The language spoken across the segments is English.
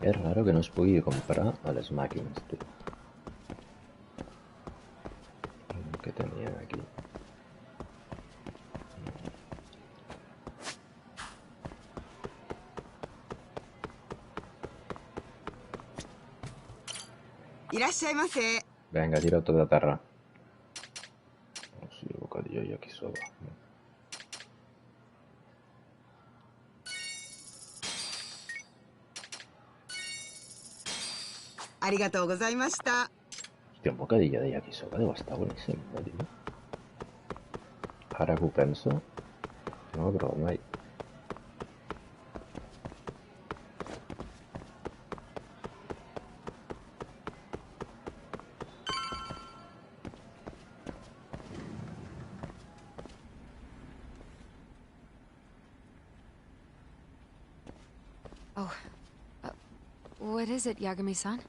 És raro que no es pugui comprar a les màquines, tu. Què tenia aquí? Venga, tira tot a terra. Oh, sí, bocadillo i aquí soba. Hòstia, un bocadillo de yakisoba deu estar boníssim, no, tio? Ara que ho penso, no ho he provat mai. Oh, what is it, Yagami-san?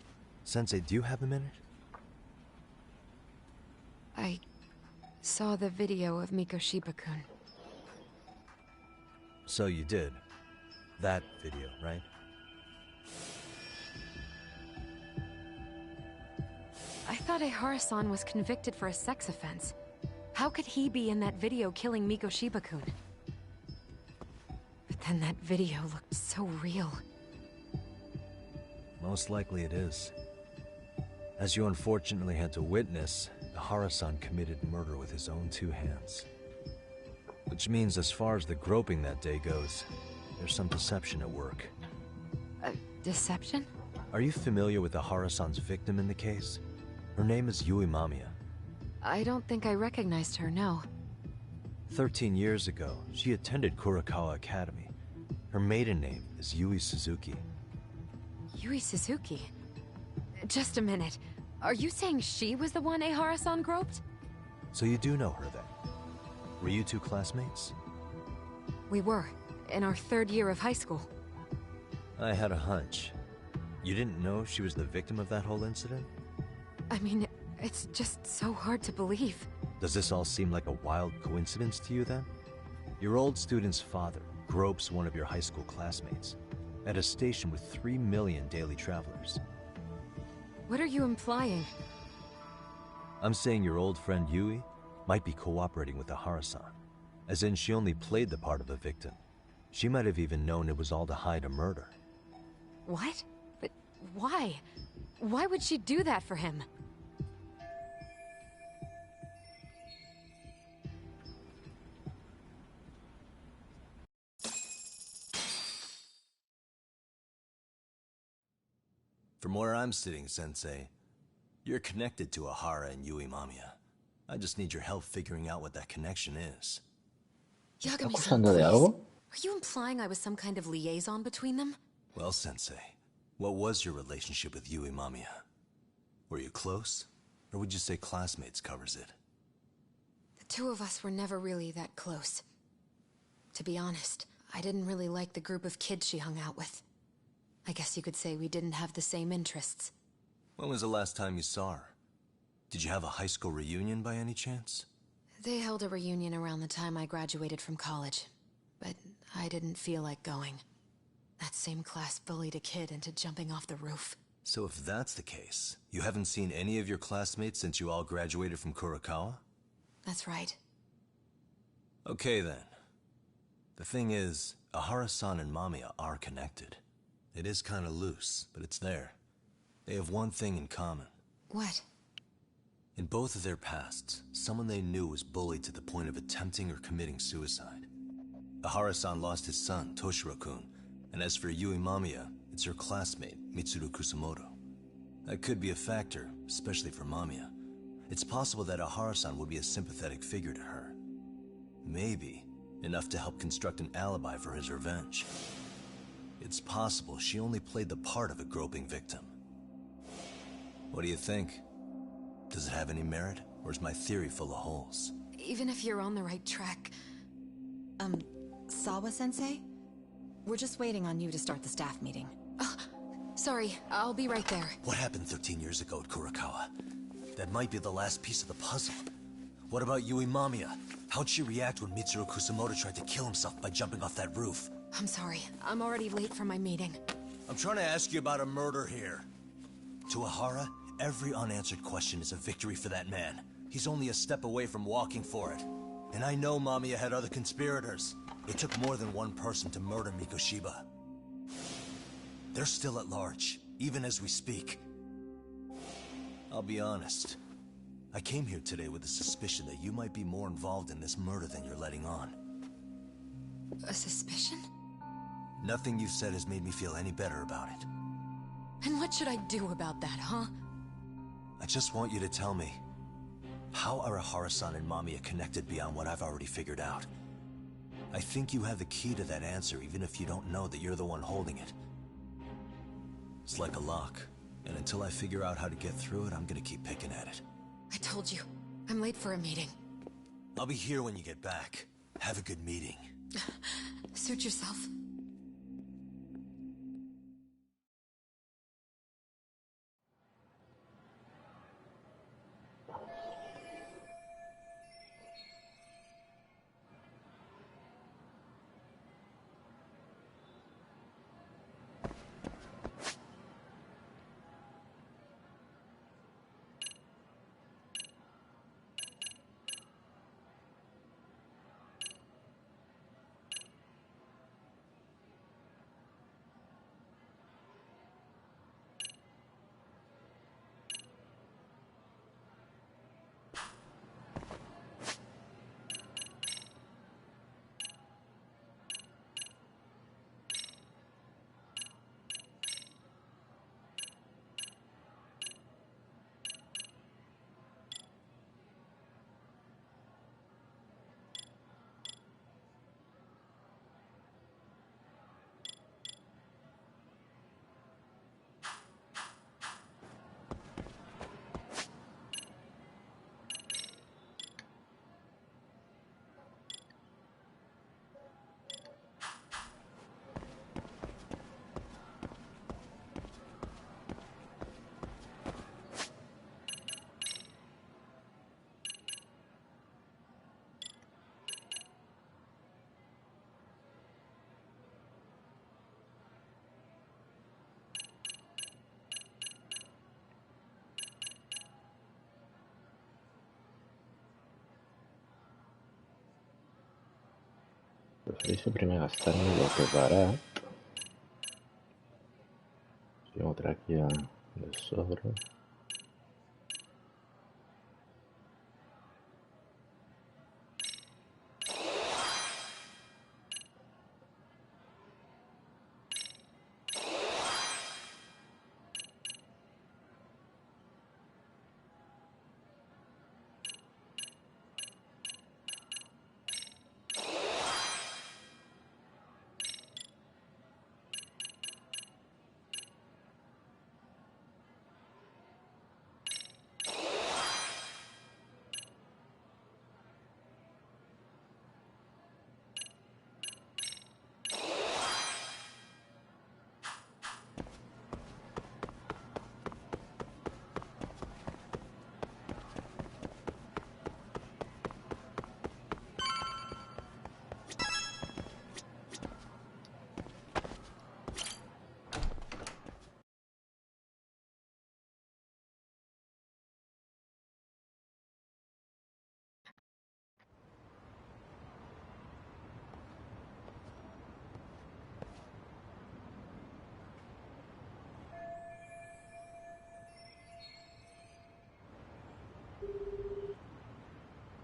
Sensei, do you have a minute? I saw the video of Mikoshiba-kun. So you did. That video, right? I thought Ehara-san was convicted for a sex offense. How could he be in that video killing Mikoshiba-kun? But then that video looked so real. Most likely it is. As you unfortunately had to witness, Ehara-san committed murder with his own two hands. Which means as far as the groping that day goes, there's some deception at work. Deception? Are you familiar with Ehara-san's victim in the case? Her name is Yui Mamiya. I don't think I recognized her, no. 13 years ago, she attended Kurakawa Academy. Her maiden name is Yui Suzuki. Yui Suzuki? Just a minute. Are you saying she was the one Ehara-san groped? So you do know her then? Were you two classmates? We were, in our third year of high school. I had a hunch. You didn't know she was the victim of that whole incident? I mean, it's just so hard to believe. Does this all seem like a wild coincidence to you then? Your old student's father gropes one of your high school classmates at a station with 3 million daily travelers. What are you implying? I'm saying your old friend Yui might be cooperating with Ehara-san, as in she only played the part of a victim. She might have even known it was all to hide a murder. What? But why? Why would she do that for him? From where I'm sitting, Sensei, you're connected to Ehara and Yui Mamiya. I just need your help figuring out what that connection is. Yagami-san, ¿Acusando de algo? are you implying I was some kind of liaison between them? Well, Sensei, what was your relationship with Yui Mamiya? Were you close? Or would you say classmates covers it? The two of us were never really that close. To be honest, I didn't really like the group of kids she hung out with. I guess you could say we didn't have the same interests. When was the last time you saw her? Did you have a high school reunion by any chance? They held a reunion around the time I graduated from college, but I didn't feel like going. That same class bullied a kid into jumping off the roof. So if that's the case, you haven't seen any of your classmates since you all graduated from Kurakawa? That's right. Okay then. The thing is, Ehara-san and Mamiya are connected. It is kinda loose, but it's there. They have one thing in common. What? In both of their pasts, someone they knew was bullied to the point of attempting or committing suicide. Ehara-san lost his son, Toshiro-kun, and as for Yui Mamiya, it's her classmate, Mitsuru Kusamoto. That could be a factor, especially for Mamiya. It's possible that Ehara-san would be a sympathetic figure to her. Maybe enough to help construct an alibi for his revenge. It's possible she only played the part of a groping victim. What do you think? Does it have any merit, or is my theory full of holes? Even if you're on the right track... Sawa-sensei? We're just waiting on you to start the staff meeting. Sorry, I'll be right there. What happened 13 years ago at Kurakawa? That might be the last piece of the puzzle. What about Yui Mamiya? How'd she react when Mitsuru Kusamoto tried to kill himself by jumping off that roof? I'm sorry, I'm already late for my meeting. I'm trying to ask you about a murder here. To Ahara, every unanswered question is a victory for that man. He's only a step away from walking for it. And I know Mamiya had other conspirators. It took more than one person to murder Mikoshiba. They're still at large, even as we speak. I'll be honest. I came here today with the suspicion that you might be more involved in this murder than you're letting on. A suspicion? Nothing you've said has made me feel any better about it. And what should I do about that, huh? I just want you to tell me, how are Ahara-san and Mamiya connected beyond what I've already figured out? I think you have the key to that answer, even if you don't know that you're the one holding it. It's like a lock, and until I figure out how to get through it, I'm gonna keep picking at it. I told you, I'm late for a meeting. I'll be here when you get back. Have a good meeting. Suit yourself. Preferisco prima gastarme lo que dará. Tengo otra aquí de sobra.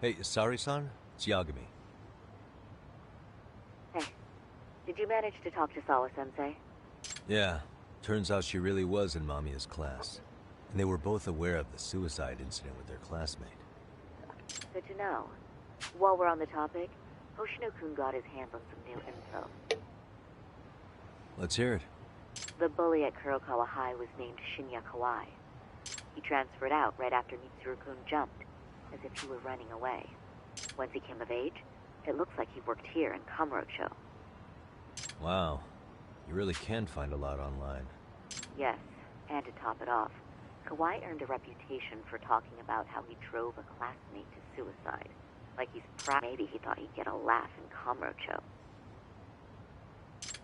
Hey, Sari-san? It's Yagami. Hey, did you manage to talk to Sawa-sensei? Yeah, turns out she really was in Mamiya's class. And they were both aware of the suicide incident with their classmate. Good to know. While we're on the topic, Hoshino-kun got his hands on some new info. Let's hear it. The bully at Kurokawa High was named Shinya Kawai. He transferred out right after Mitsuru-kun jumped, as if he were running away. Once he came of age, it looks like he worked here in Kamurocho. Wow. You really can find a lot online. Yes, and to top it off, Kawai earned a reputation for talking about how he drove a classmate to suicide. Like he's proud. Maybe he thought he'd get a laugh in Kamurocho.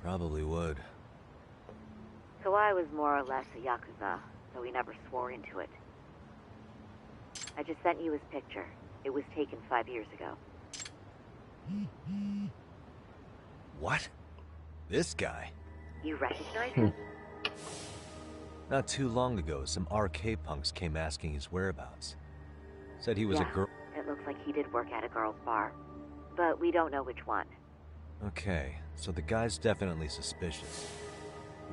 Probably would. Kawai was more or less a Yakuza, though he never swore into it. I just sent you his picture. It was taken 5 years ago. What? This guy? You recognize him? Not too long ago, some RK punks came asking his whereabouts. Said he was a girl. It looks like he did work at a girl's bar. But we don't know which one. Okay, so the guy's definitely suspicious.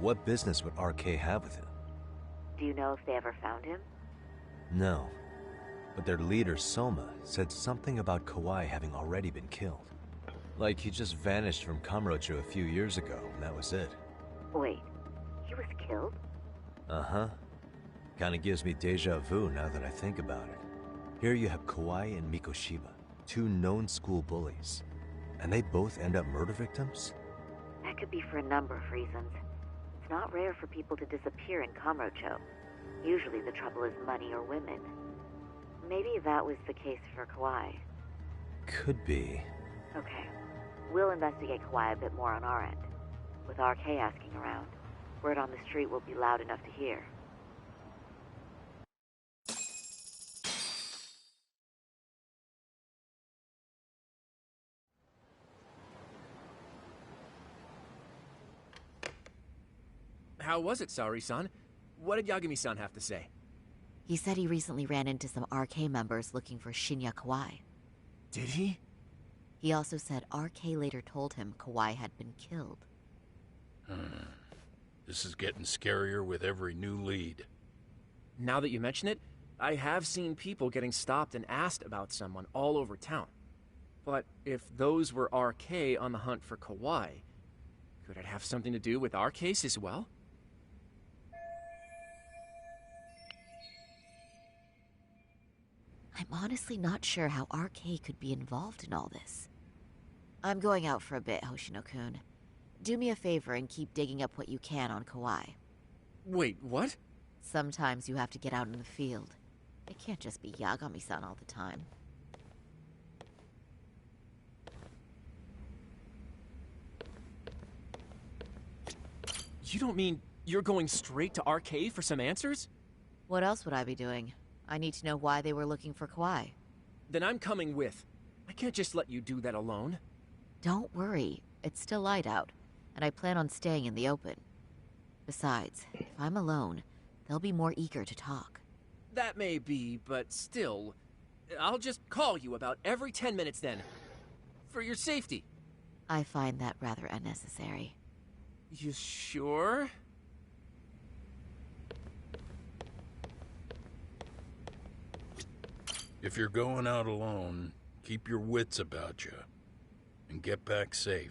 What business would RK have with him? Do you know if they ever found him? No. But their leader, Soma, said something about Kawai having already been killed. Like he just vanished from Kamurocho a few years ago, and that was it. Wait, he was killed? Uh-huh. Kinda gives me deja vu now that I think about it. Here you have Kawai and Mikoshiba, two known school bullies. And they both end up murder victims? That could be for a number of reasons. It's not rare for people to disappear in Kamurocho. Usually the trouble is money or women. Maybe that was the case for Kawai. Could be. Okay. We'll investigate Kawai a bit more on our end. With RK asking around, word on the street will be loud enough to hear. How was it, Saori-san? What did Yagami-san have to say? He said he recently ran into some RK members looking for Shinya Kawai. Did he? He also said RK later told him Kawai had been killed. This is getting scarier with every new lead. Now that you mention it, I have seen people getting stopped and asked about someone all over town. But if those were RK on the hunt for Kawai, could it have something to do with our case as well? I'm honestly not sure how RK could be involved in all this. I'm going out for a bit, Hoshino-kun. Do me a favor and keep digging up what you can on Kawai. Wait, what? Sometimes you have to get out in the field. It can't just be Yagami-san all the time. You don't mean you're going straight to RK for some answers? What else would I be doing? I need to know why they were looking for Kawai. Then I'm coming with. I can't just let you do that alone. Don't worry. It's still light out, and I plan on staying in the open. Besides, if I'm alone, they'll be more eager to talk. That may be, but still, I'll just call you about every 10 minutes then. For your safety. I find that rather unnecessary. You sure? If you're going out alone, keep your wits about you. And get back safe.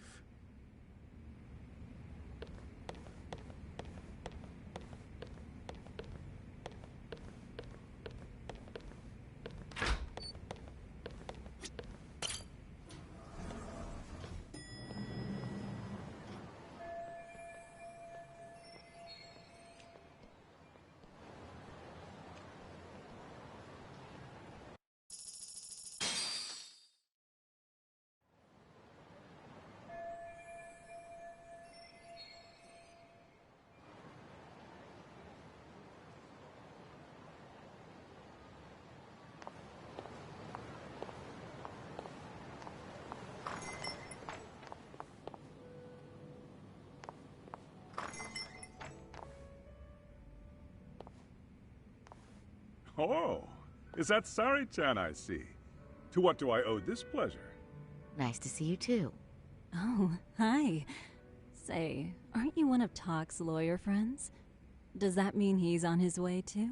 Oh, is that Sari-chan I see? To what do I owe this pleasure? Nice to see you too. Oh, hi. Say, aren't you one of Talk's lawyer friends? Does that mean he's on his way too?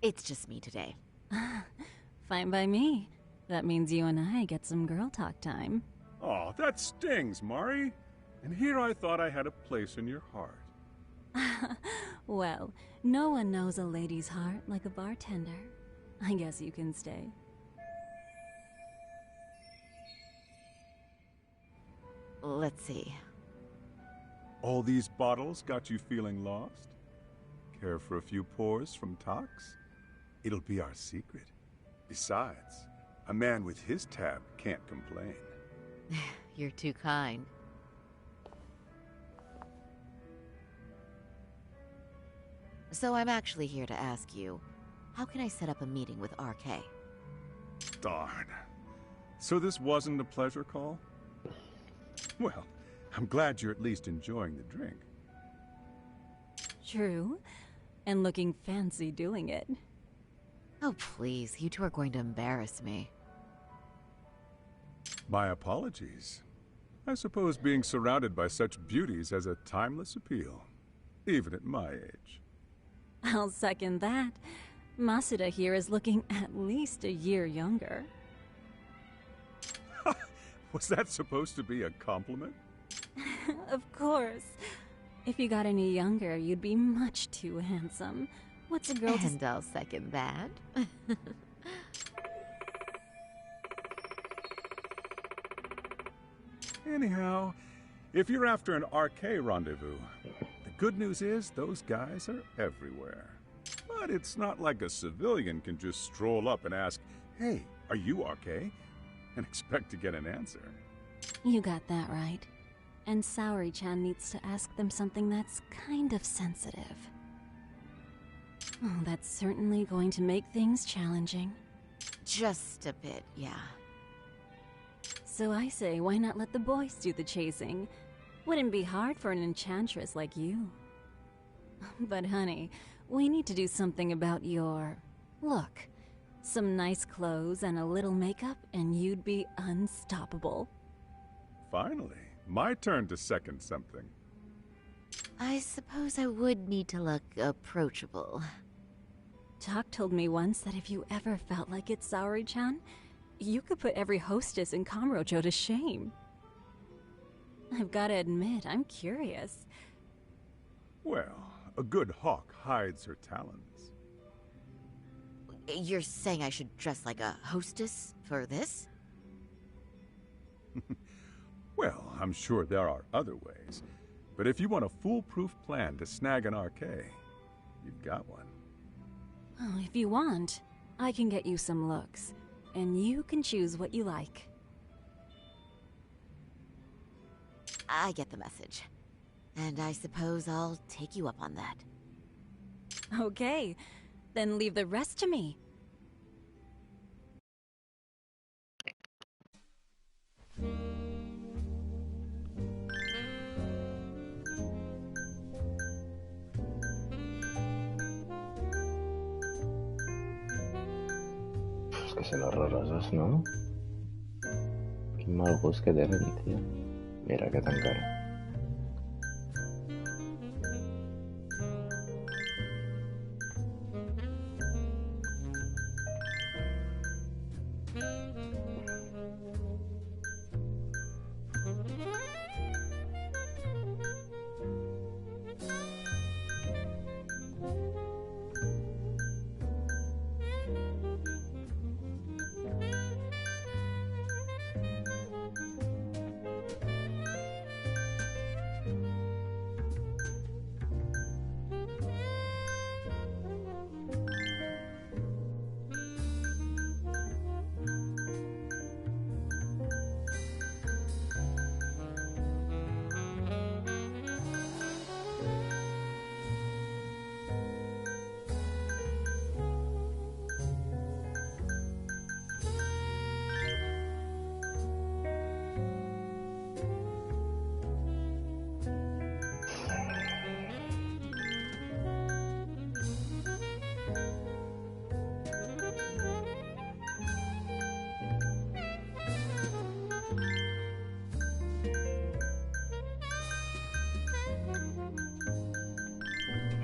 It's just me today. Fine by me. That means you and I get some girl talk time. Oh, that stings, Mari. And here I thought I had a place in your heart. Well, no one knows a lady's heart like a bartender. I guess you can stay. Let's see. All these bottles got you feeling lost? Care for a few pours from Tox? It'll be our secret. Besides, a man with his tab can't complain. You're too kind. So I'm actually here to ask you, how can I set up a meeting with RK? Darn. So this wasn't a pleasure call? Well, I'm glad you're at least enjoying the drink. True. And looking fancy doing it. Oh, please, you two are going to embarrass me. My apologies. I suppose being surrounded by such beauties has a timeless appeal, even at my age. I'll second that. Masuda here is looking at least a year younger. Was that supposed to be a compliment? Of course. If you got any younger, you'd be much too handsome. What's a girl to... And I'll second that. Anyhow, if you're after an RK rendezvous, the good news is those guys are everywhere. But it's not like a civilian can just stroll up and ask, "Hey, are you RK?" and expect to get an answer. You got that right. And Saori-chan needs to ask them something that's kind of sensitive. Oh, that's certainly going to make things challenging. Just a bit, yeah. So I say, why not let the boys do the chasing? Wouldn't be hard for an enchantress like you. But honey, we need to do something about your look. Some nice clothes and a little makeup, and you'd be unstoppable. Finally, my turn to second something. I suppose I would need to look approachable. Talk told me once that if you ever felt like it, Saori-chan, you could put every hostess in Kamurocho to shame. I've gotta admit, I'm curious. Well, a good hawk hides her talons. You're saying I should dress like a hostess for this? Well, I'm sure there are other ways. But if you want a foolproof plan to snag an RK, you've got one. Oh, if you want, I can get you some looks. And you can choose what you like. I get the message. And I suppose I'll take you up on that. Okay, then leave the rest to me. És que són horroroses, no? Quin mal gust que tenen, tio. Mira, aquest encara.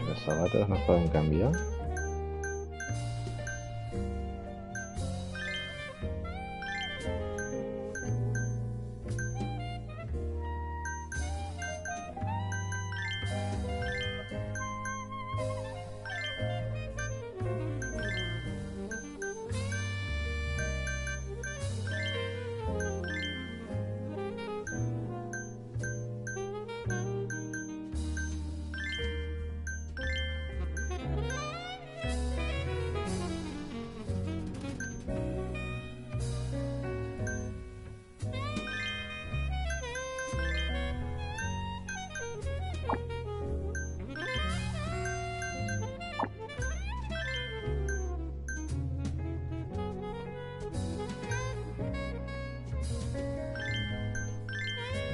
Les sabates no es poden canviar?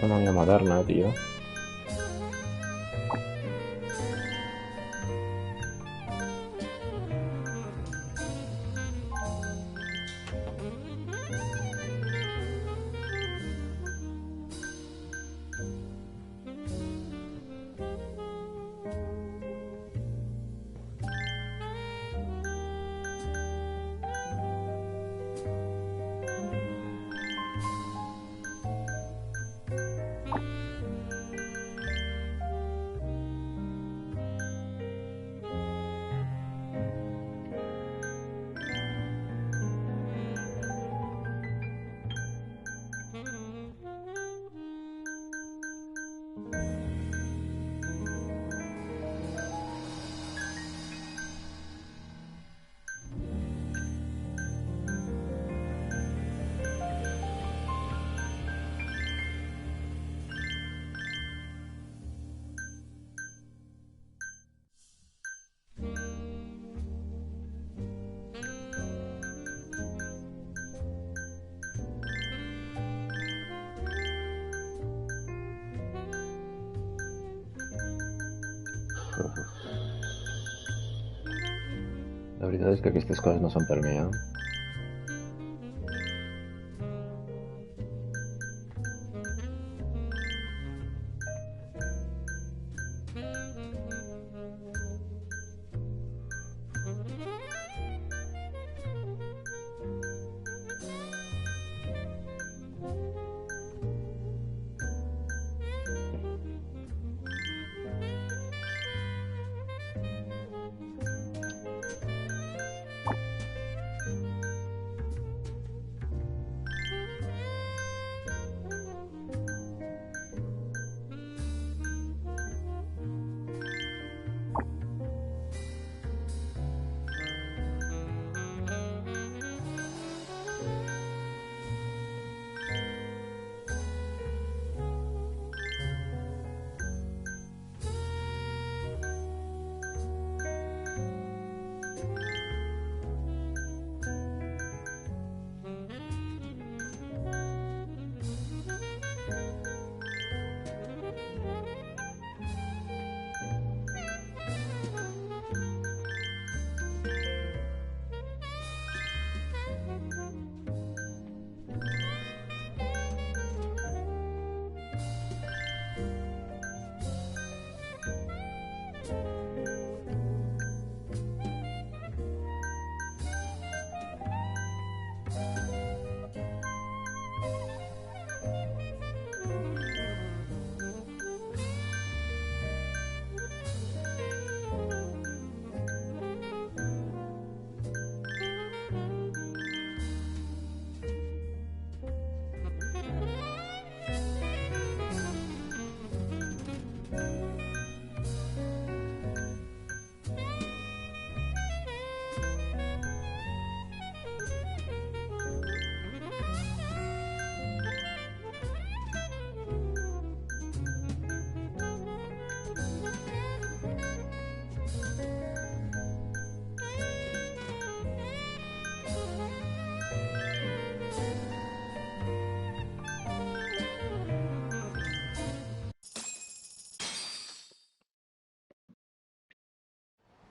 ceremonia moderna, tío. La veritat és que aquestes coses no són per mi, eh?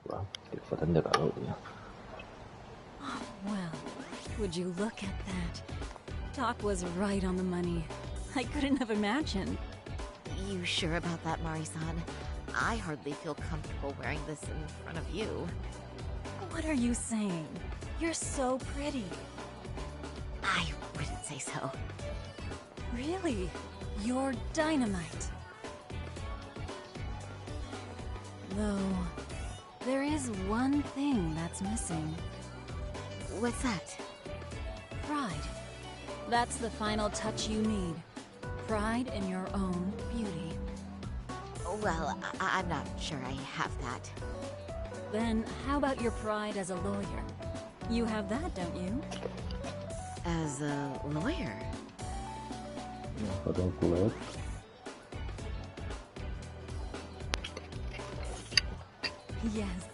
Wow, estic fotent de calor, tio. Well, would you look at that? Doc was right on the money. I couldn't have imagined. You sure about that, Mari-san? I hardly feel comfortable wearing this in front of you. What are you saying? You're so pretty. I wouldn't say so. Really? You're dynamite. Though, there is one thing that's missing. What's that? Pride. That's the final touch you need. Pride in your own beauty. Well, I'm not sure I have that. Then how about your pride as a lawyer? You have that, don't you? As a lawyer? Fot un culet. Yes.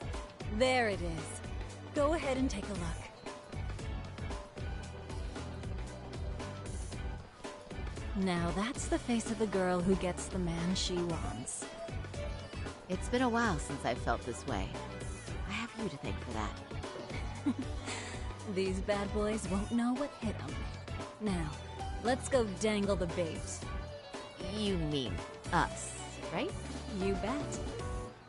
There it is. Go ahead and take a look. Now that's the face of the girl who gets the man she wants. It's been a while since I've felt this way. I have you to thank for that. These bad boys won't know what hit them. Now, let's go dangle the bait. You mean us, right? You bet.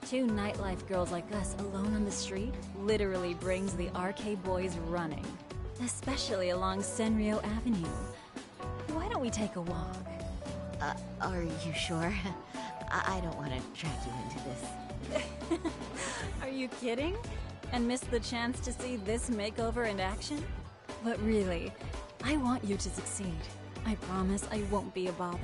Two nightlife girls like us alone on the street literally brings the RK boys running. Especially along Senryo Avenue. Why don't we take a walk? Are you sure? I don't want to drag you into this. Are you kidding? And miss the chance to see this makeover in action? But really, I want you to succeed. I promise I won't be a bother.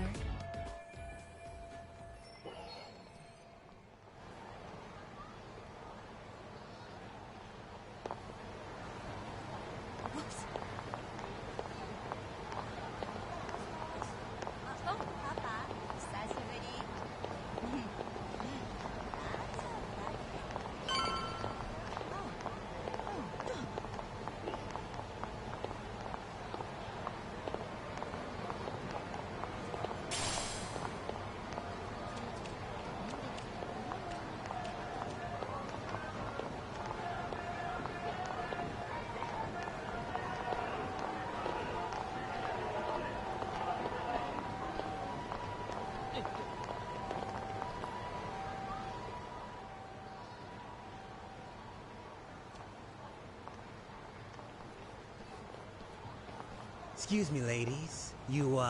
Excuse me, ladies. You,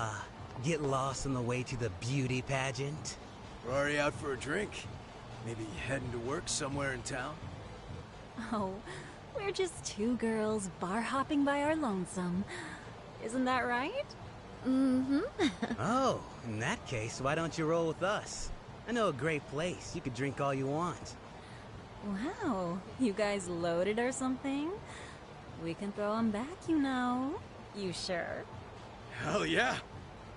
get lost on the way to the beauty pageant? We're already out for a drink. Maybe heading to work somewhere in town? Oh, we're just two girls bar hopping by our lonesome. Isn't that right? Mm-hmm. Oh, in that case, why don't you roll with us? I know a great place. You could drink all you want. Wow, you guys loaded or something? We can throw them back, you know. You sure? Hell yeah!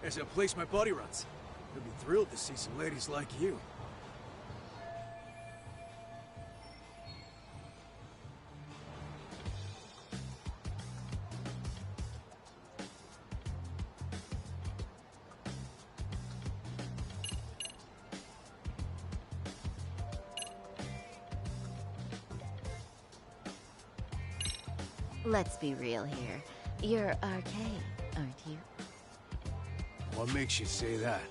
There's a place my buddy runs. He'll be thrilled to see some ladies like you. Let's be real here. You're RK, aren't you? What makes you say that?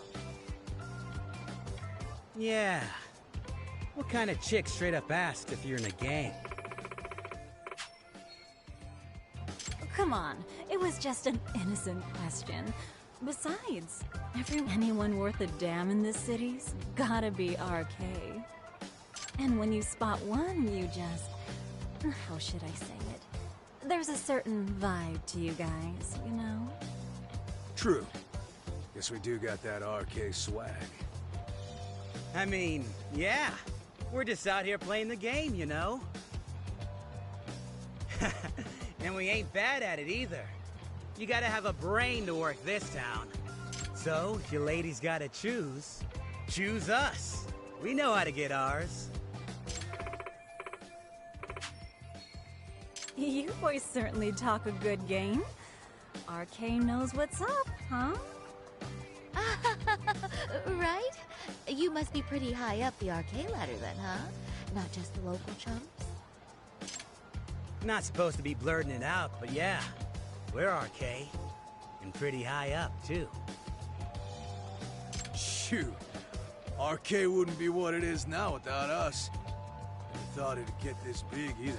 Yeah. What kind of chick straight up asked if you're in a gang? Come on, it was just an innocent question. Besides, anyone worth a damn in this city's gotta be RK. And when you spot one, you just... how should I say it? There's a certain vibe to you guys, you know? True. Guess we do got that RK swag. I mean, yeah. We're just out here playing the game, you know? And we ain't bad at it either. You gotta have a brain to work this town. So, if you ladies gotta choose, choose us. We know how to get ours. You boys certainly talk a good game. RK knows what's up, huh? Right? You must be pretty high up the RK ladder then, huh? Not just the local chumps? Not supposed to be blurting it out, but yeah. We're RK. And pretty high up, too. Shoot. RK wouldn't be what it is now without us. Never thought it'd get this big either.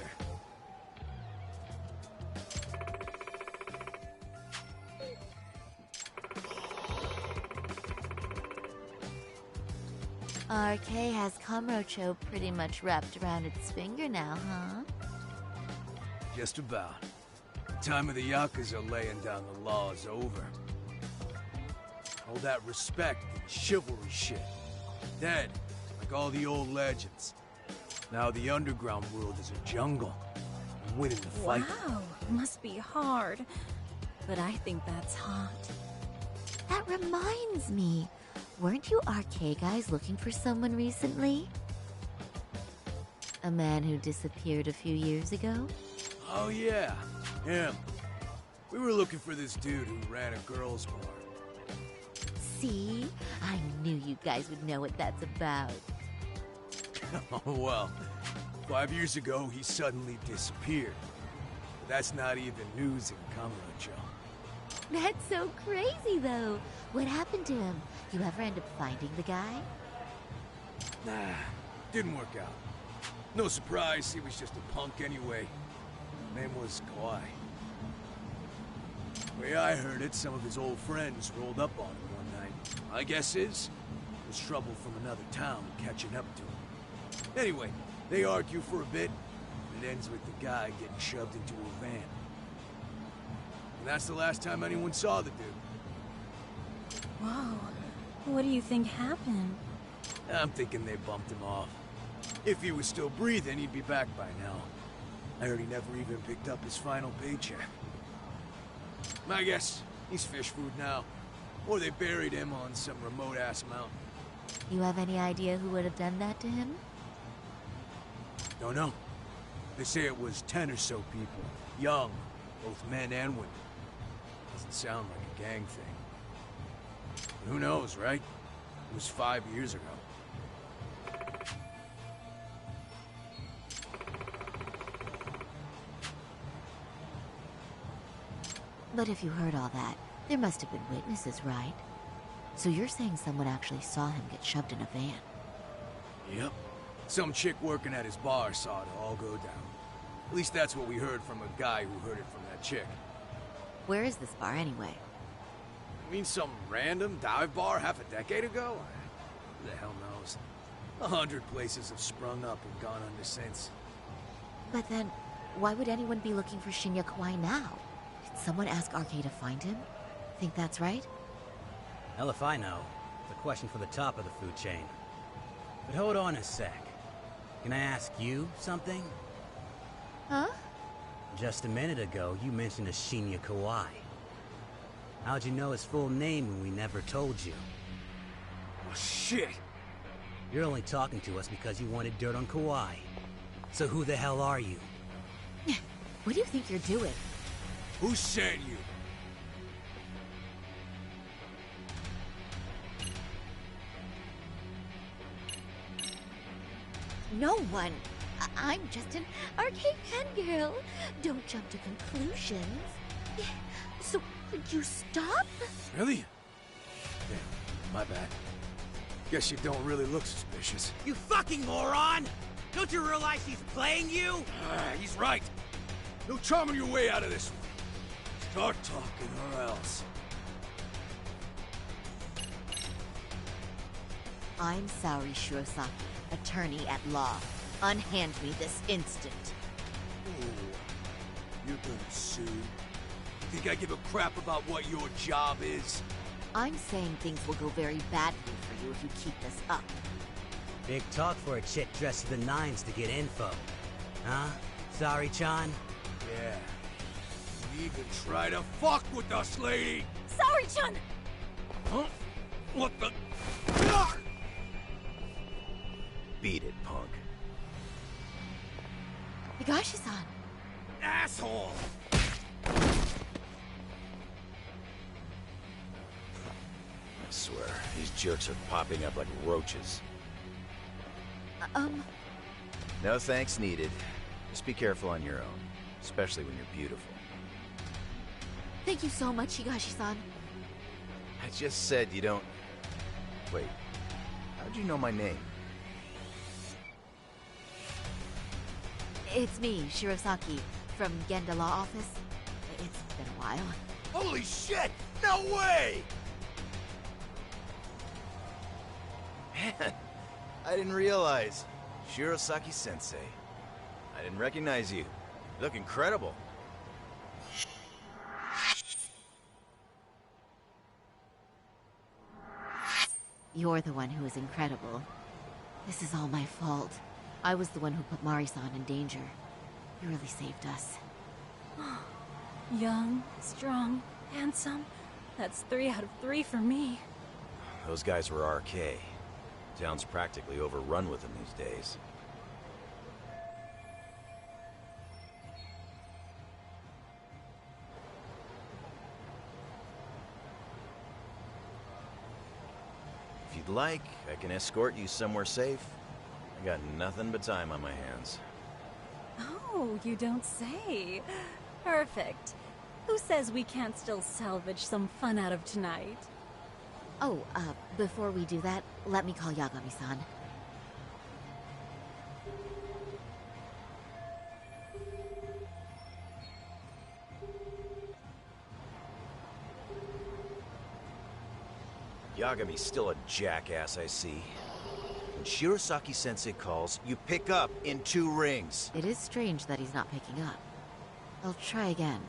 RK has Kamurocho pretty much wrapped around its finger now, huh? Just about. The time of the Yakuza laying down the law is over. All that respect and chivalry shit. Dead, like all the old legends. Now the underground world is a jungle. And winning the fight. Wow, must be hard. But I think that's hot. That reminds me. Weren't you RK guys looking for someone recently? A man who disappeared a few years ago? Oh yeah, him. We were looking for this dude who ran a girls' bar. See? I knew you guys would know what that's about. Oh, well. 5 years ago, he suddenly disappeared. But that's not even news in Kamurocho. That's so crazy, though. What happened to him? You ever end up finding the guy? Nah, didn't work out. No surprise, he was just a punk anyway. Name was Kawhi. Way I heard it, some of his old friends rolled up on him one night. My guess is, it was trouble from another town catching up to him. Anyway, they argue for a bit, and it ends with the guy getting shoved into a van. And that's the last time anyone saw the dude. Whoa. What do you think happened? I'm thinking they bumped him off. If he was still breathing, he'd be back by now. I heard he never even picked up his final paycheck. My guess, he's fish food now. Or they buried him on some remote-ass mountain. You have any idea who would have done that to him? Don't know. They say it was 10 or so people. Young, both men and women. Doesn't sound like a gang thing. But who knows, right? It was 5 years ago. But if you heard all that, there must have been witnesses, right? So you're saying someone actually saw him get shoved in a van? Yep. Some chick working at his bar saw it all go down. At least that's what we heard from a guy who heard it from that chick. Where is this bar anyway? You mean some random dive bar half a decade ago? Who the hell knows? 100 places have sprung up and gone under since. But then, why would anyone be looking for Shinya Kawai now? Did someone ask RK to find him? Think that's right? Hell if I know. It's a question for the top of the food chain. But hold on a sec. Can I ask you something? Huh? Just a minute ago, you mentioned a Shinya Kawai. How'd you know his full name when we never told you? Oh, shit! You're only talking to us because you wanted dirt on Kawhi. So who the hell are you? What do you think you're doing? Who sent you? No one. I'm just an arcade fangirl. Don't jump to conclusions. So, would you stop? Really? Damn, my bad. Guess you don't really look suspicious. You fucking moron! Don't you realize he's playing you? He's right. No charming your way out of this one. Start talking or else. I'm Saori Shirosaki, attorney at law. Unhand me this instant. Ooh, you're gonna sue? Think I give a crap about what your job is? I'm saying things will go very badly for you if you keep this up. Big talk for a chick dressed to the nines to get info. Huh? Sorry, Chan? Yeah. You even try to fuck with us, lady! Sorry, Chan! Huh? What the... Beat it, punk. Higashi-san! Asshole! I swear, these jerks are popping up like roaches. No thanks needed. Just be careful on your own, especially when you're beautiful. Thank you so much, Higashi-san. I just said you don't... Wait, how'd you know my name? It's me, Shirosaki, from Genda Law Office. It's been a while. Holy shit! No way! Man, I didn't realize. Shirosaki-sensei. I didn't recognize you. You look incredible. You're the one who is incredible. This is all my fault. I was the one who put Mari-san in danger. You really saved us. Young, strong, handsome. That's 3 out of 3 for me. Those guys were RK. Town's practically overrun with them these days. like, I can escort you somewhere safe. I got nothing but time on my hands. Oh, you don't say. Perfect. Who says we can't still salvage some fun out of tonight? Oh, before we do that, let me call Yagami-san. Yagami's still a jackass, I see. When Shirosaki-sensei calls, you pick up in 2 rings. It is strange that he's not picking up. I'll try again.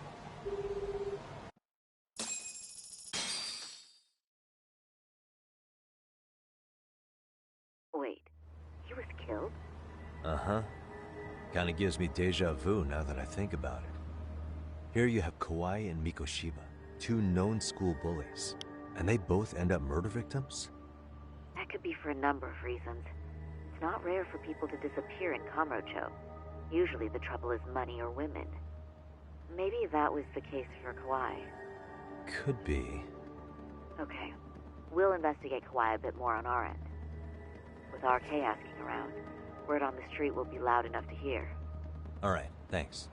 Wait, he was killed? Uh-huh. Kinda gives me deja vu now that I think about it. Here you have Kawai and Mikoshiba, 2 known school bullies. And they both end up murder victims? That could be for a number of reasons. It's not rare for people to disappear in Kamurocho. Usually the trouble is money or women. Maybe that was the case for Kawai. Could be. Okay. We'll investigate Kawai a bit more on our end. With RK asking around, word on the street will be loud enough to hear. Alright, thanks.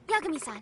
Yagami-san.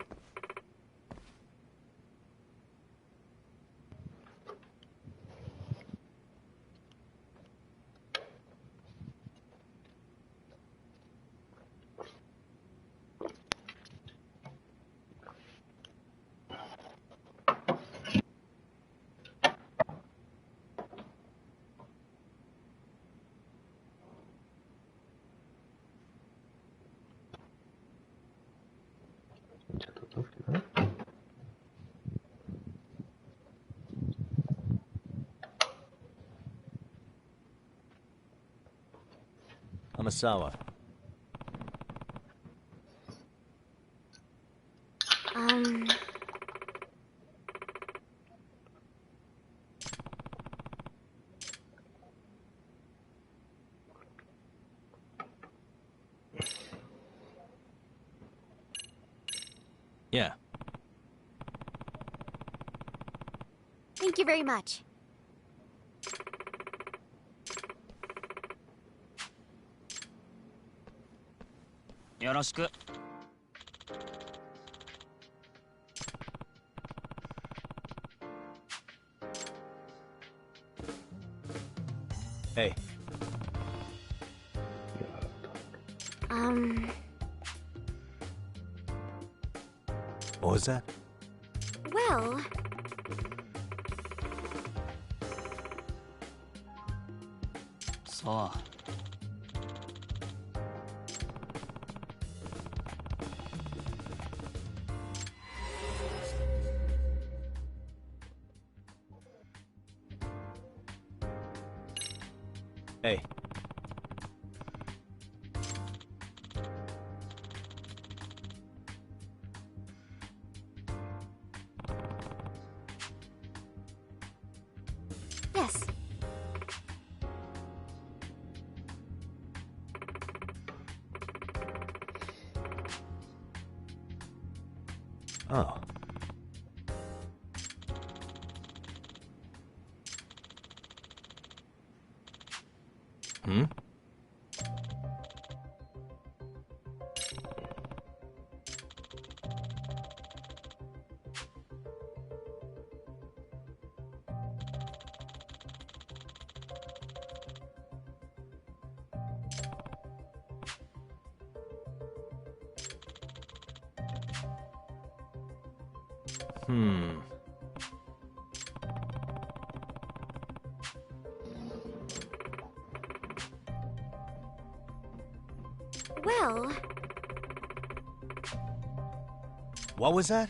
Hamasawa. Yeah. Thank you very much. Yoroshiku. Hey. What was that? Well... So. Hey. Yes. Oh. Hmm? Hmm. Well... What was that?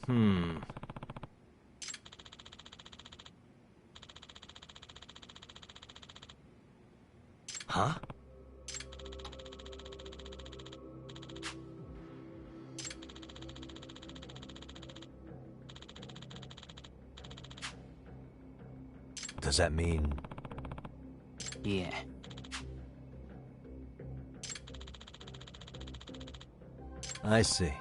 Hmm. Huh? Does that mean... Yeah. I see.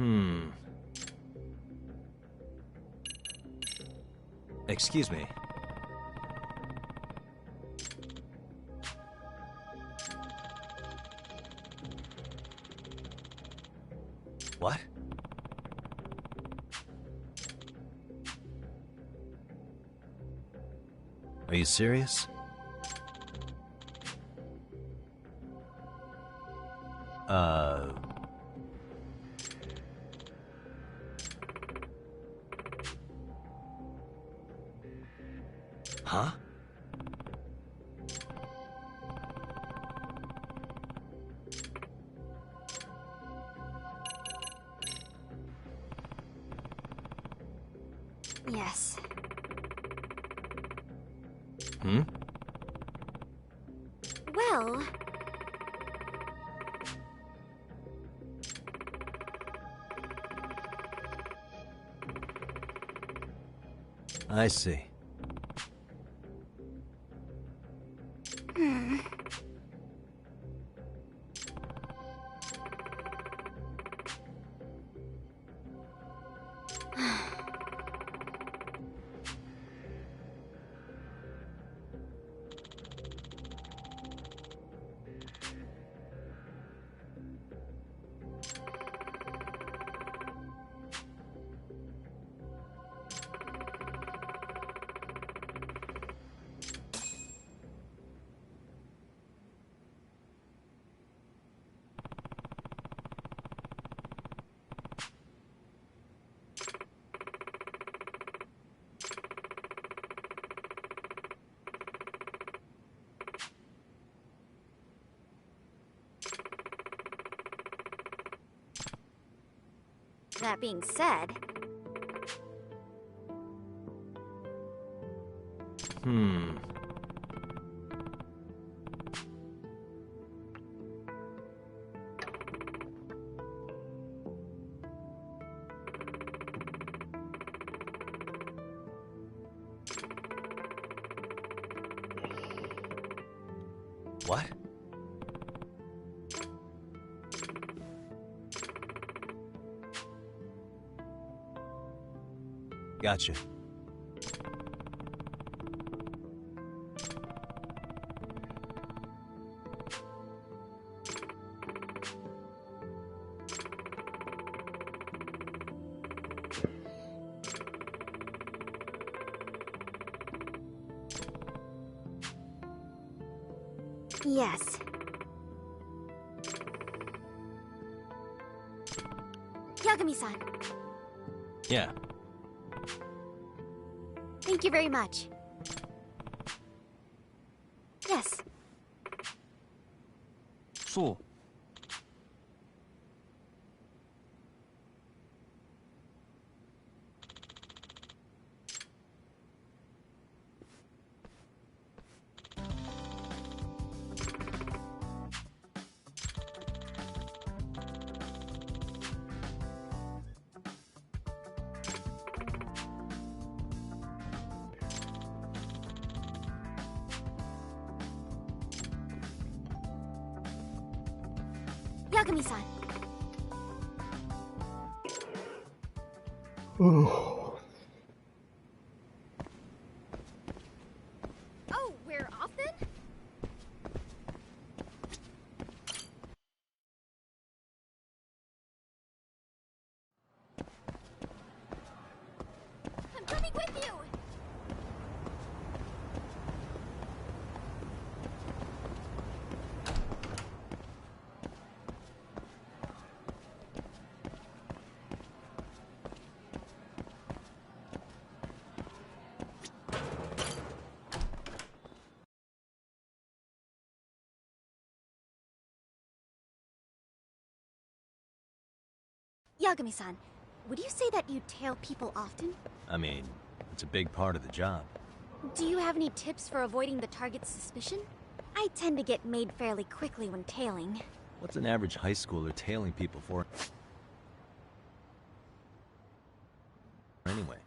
Hmm. Excuse me. What? Are you serious? Huh? Yes. Hmm? Well... I see. Hmm. That being said... Hmm. What? Gotcha. Yes. Yagami-san, Yeah. thank you very much. Yes. そう。Yagami-san. Oh, we're off then? I'm coming with you! Yagami-san, would you say that you tail people often? I mean, it's a big part of the job. Do you have any tips for avoiding the target's suspicion? I tend to get made fairly quickly when tailing. What's an average high schooler tailing people for? Anyway.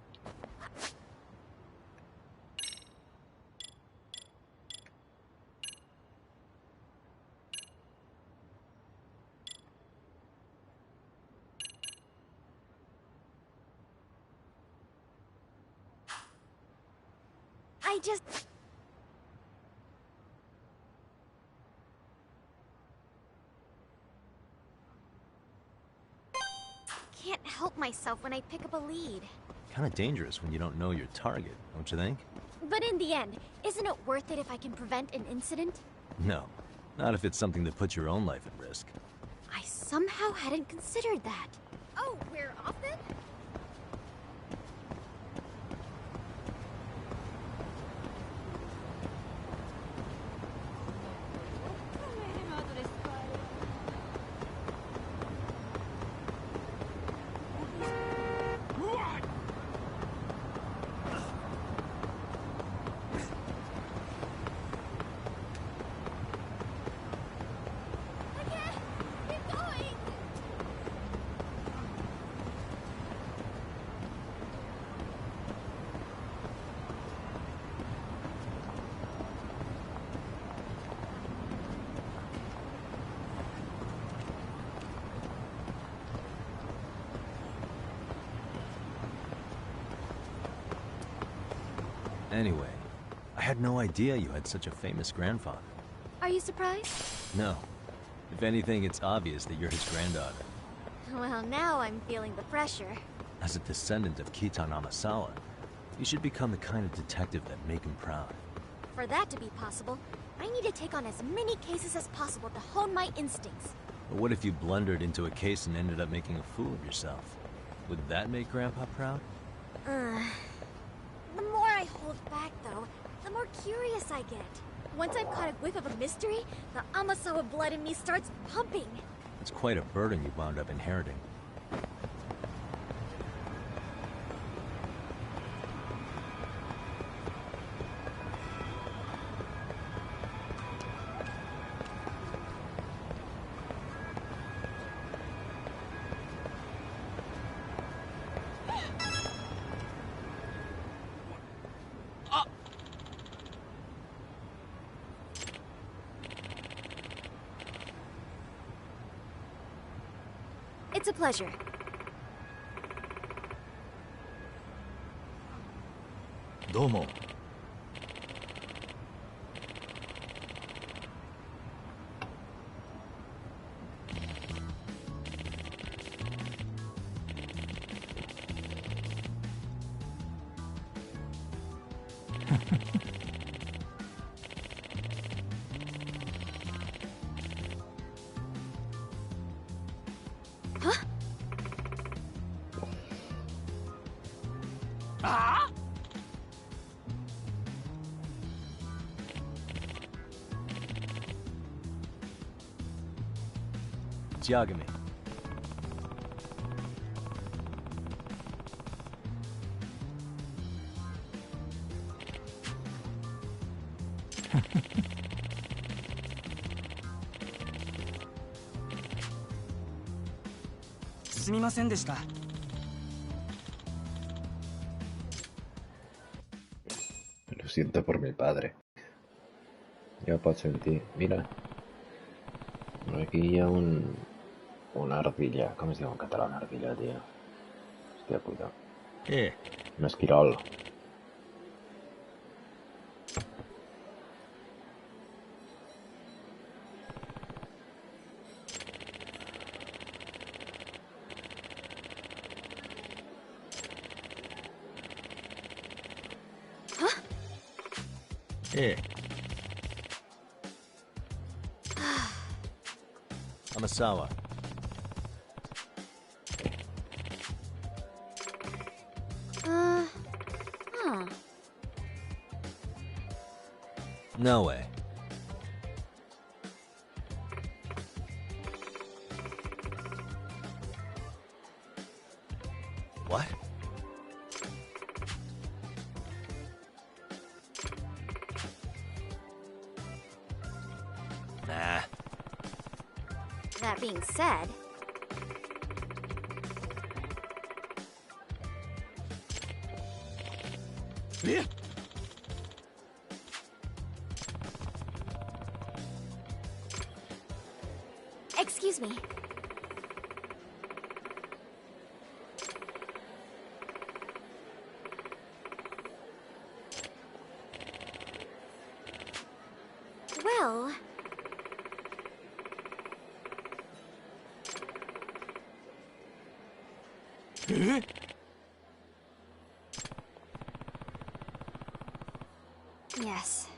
I just... can't help myself when I pick up a lead. Kind of dangerous when you don't know your target, don't you think? But in the end, isn't it worth it if I can prevent an incident? No. Not if it's something that puts your own life at risk. I somehow hadn't considered that. Oh, we're off then? Anyway, I had no idea you had such a famous grandfather. Are you surprised? No. If anything, it's obvious that you're his granddaughter. Well, now I'm feeling the pressure. As a descendant of Kitan Amasawa, you should become the kind of detective that make him proud. For that to be possible, I need to take on as many cases as possible to hone my instincts. But what if you blundered into a case and ended up making a fool of yourself? Would that make Grandpa proud? The more I hold back, though, the more curious I get. Once I've caught a whiff of a mystery, the Amasawa blood in me starts pumping. It's quite a burden you wound up inheriting. It's a pleasure. Domo. Yagami. Lo siento por mi padre. Ya paso en ti. Mira. Aquí ya un Una artiglia, come si chiama in catalano artiglia, tio? Stia puta. Una schirolla. Amasawa. Huh. No way. What? Nah. That being said, Yeah. excuse me. Well, yes.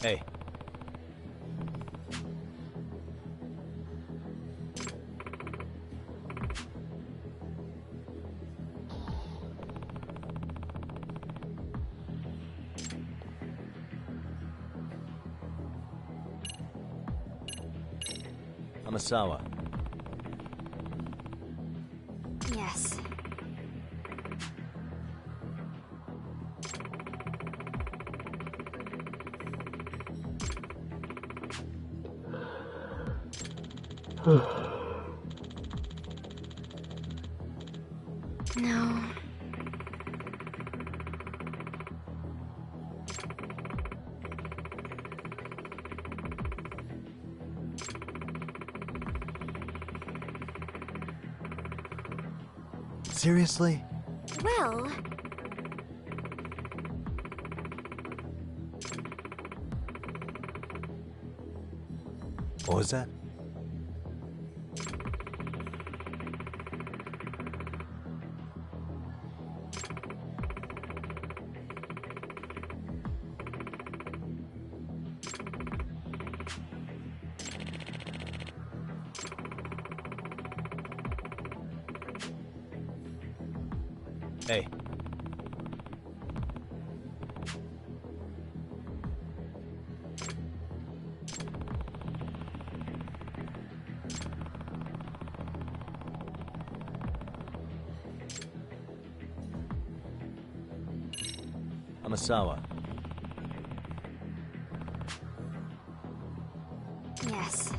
Hey. Amasawa. Yes. No. Seriously? Well, What was that? Hey. Amasawa. yes.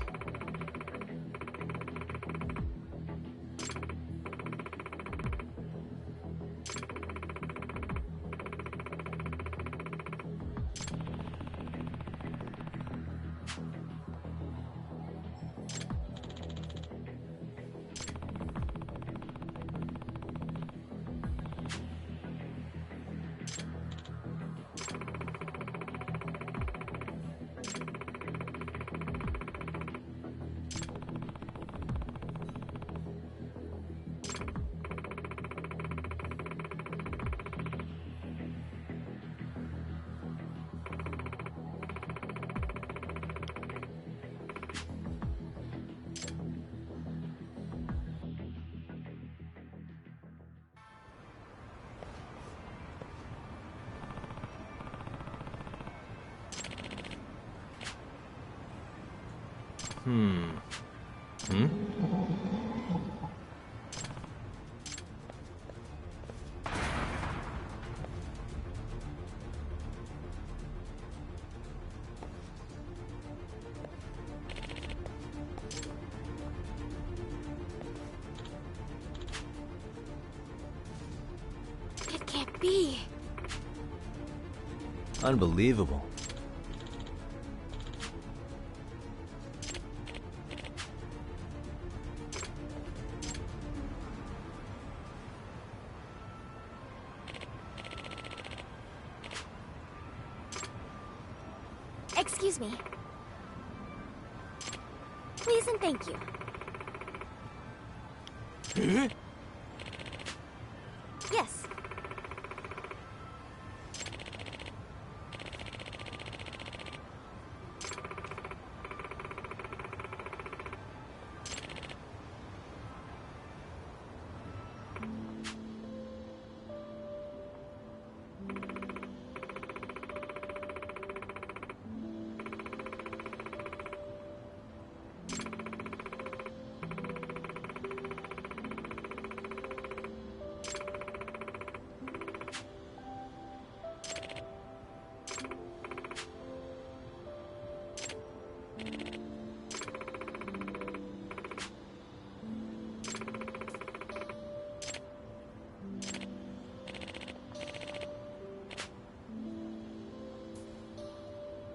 Hmm. It can't be. Unbelievable. Excuse me. Please and thank you. Yes.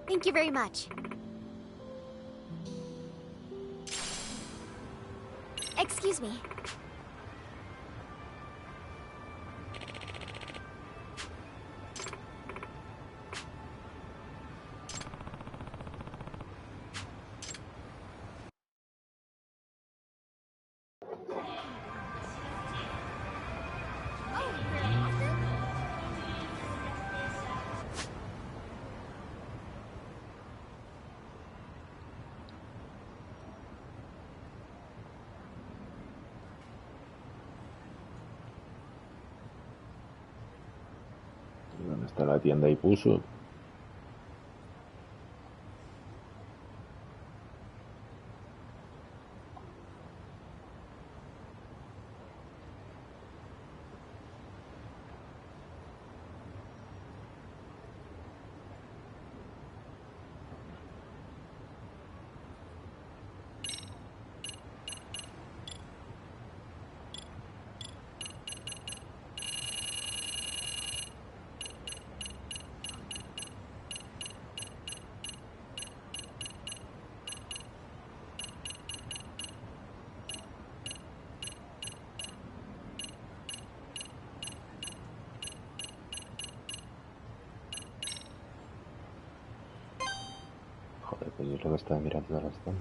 Thank you very much. Excuse me. ¿Dónde está la tienda y puso? Joder, pues yo es lo que estaba mirando ahora está.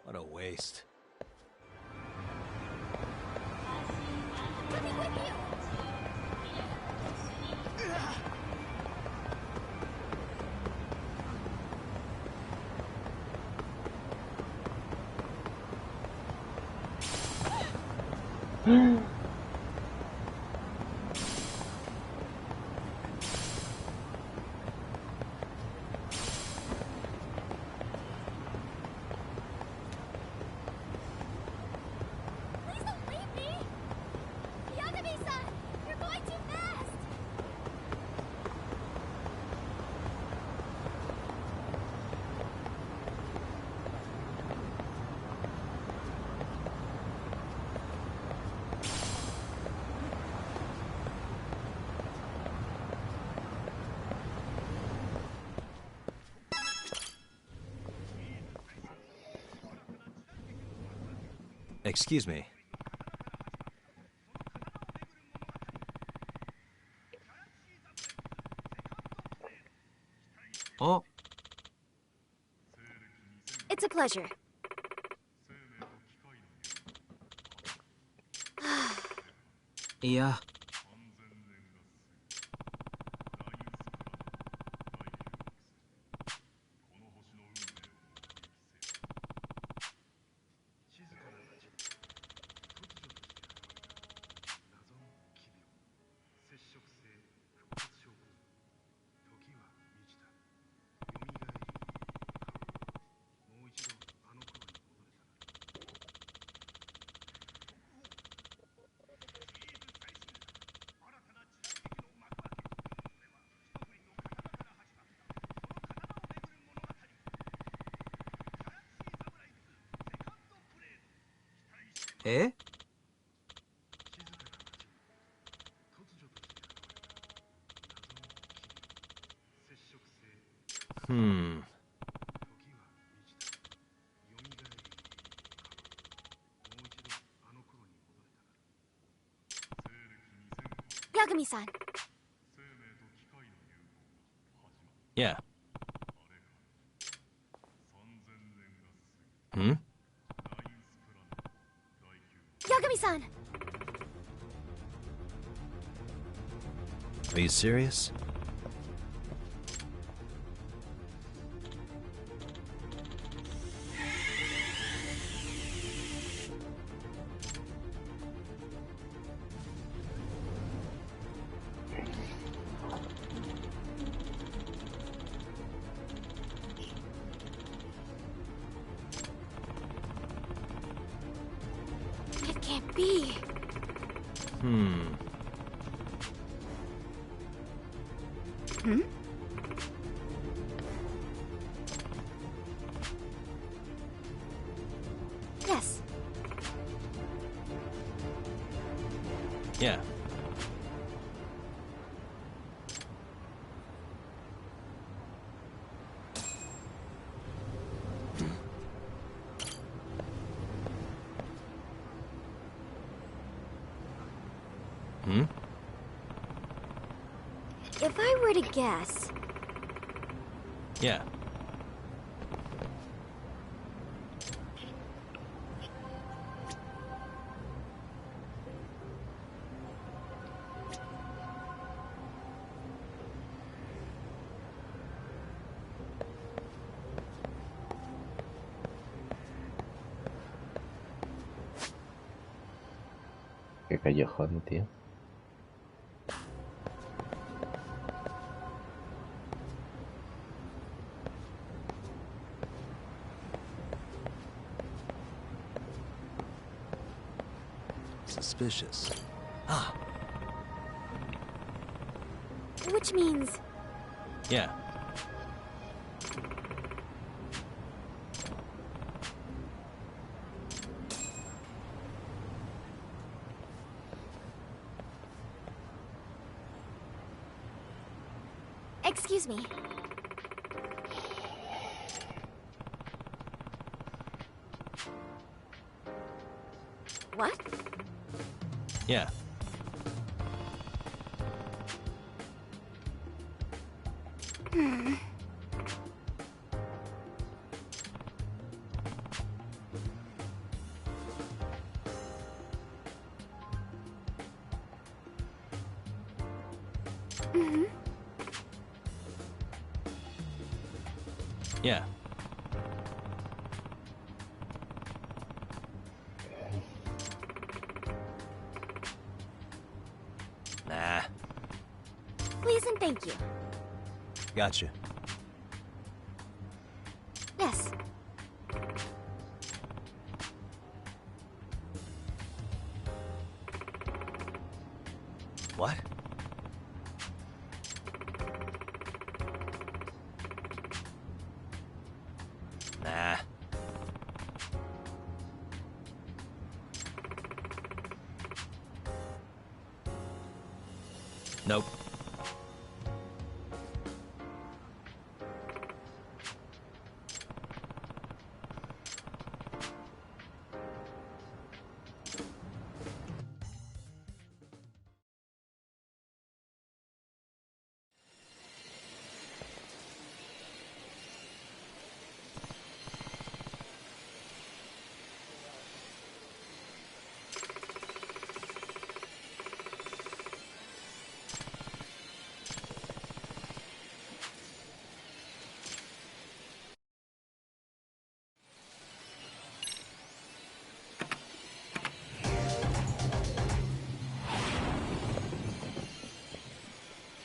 What a waste. Please don't leave me! Yagami-san! You're going too fast! Excuse me. Oh, It's a pleasure. yeah. え？ Yagami-san. Yeah. Hmm? Yagami-san! Are you serious? It can't be. Hmm. Hmm? Yes. Yeah. Hmm? If I were to guess... Yeah. Qué callejón, tío. Suspicious. Ah. Which means... Yeah. Excuse me. What? Yeah. Hmm. Mm-hmm. Yeah. Nah. Please and thank you. Gotcha. Yes. What? Nah. Nope.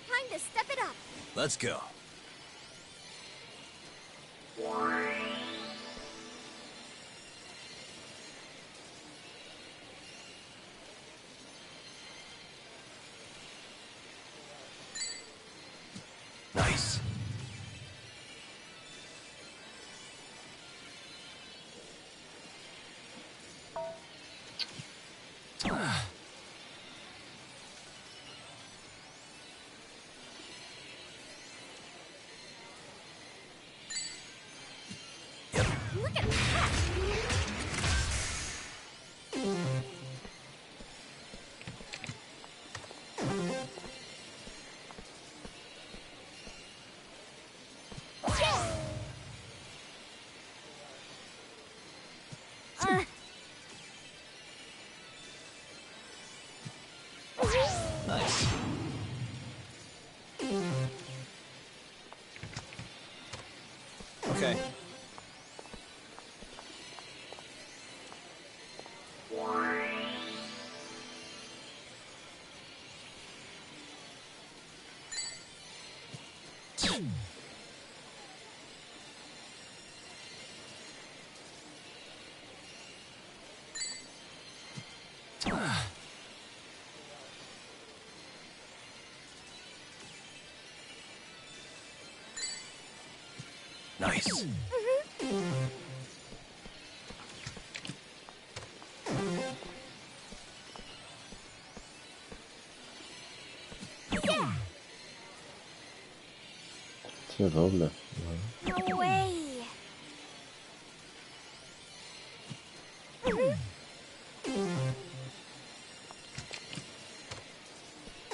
Time to step it up. Let's go. Nice. Look at that! Nice. Okay. Nice. Sí, doble. No way.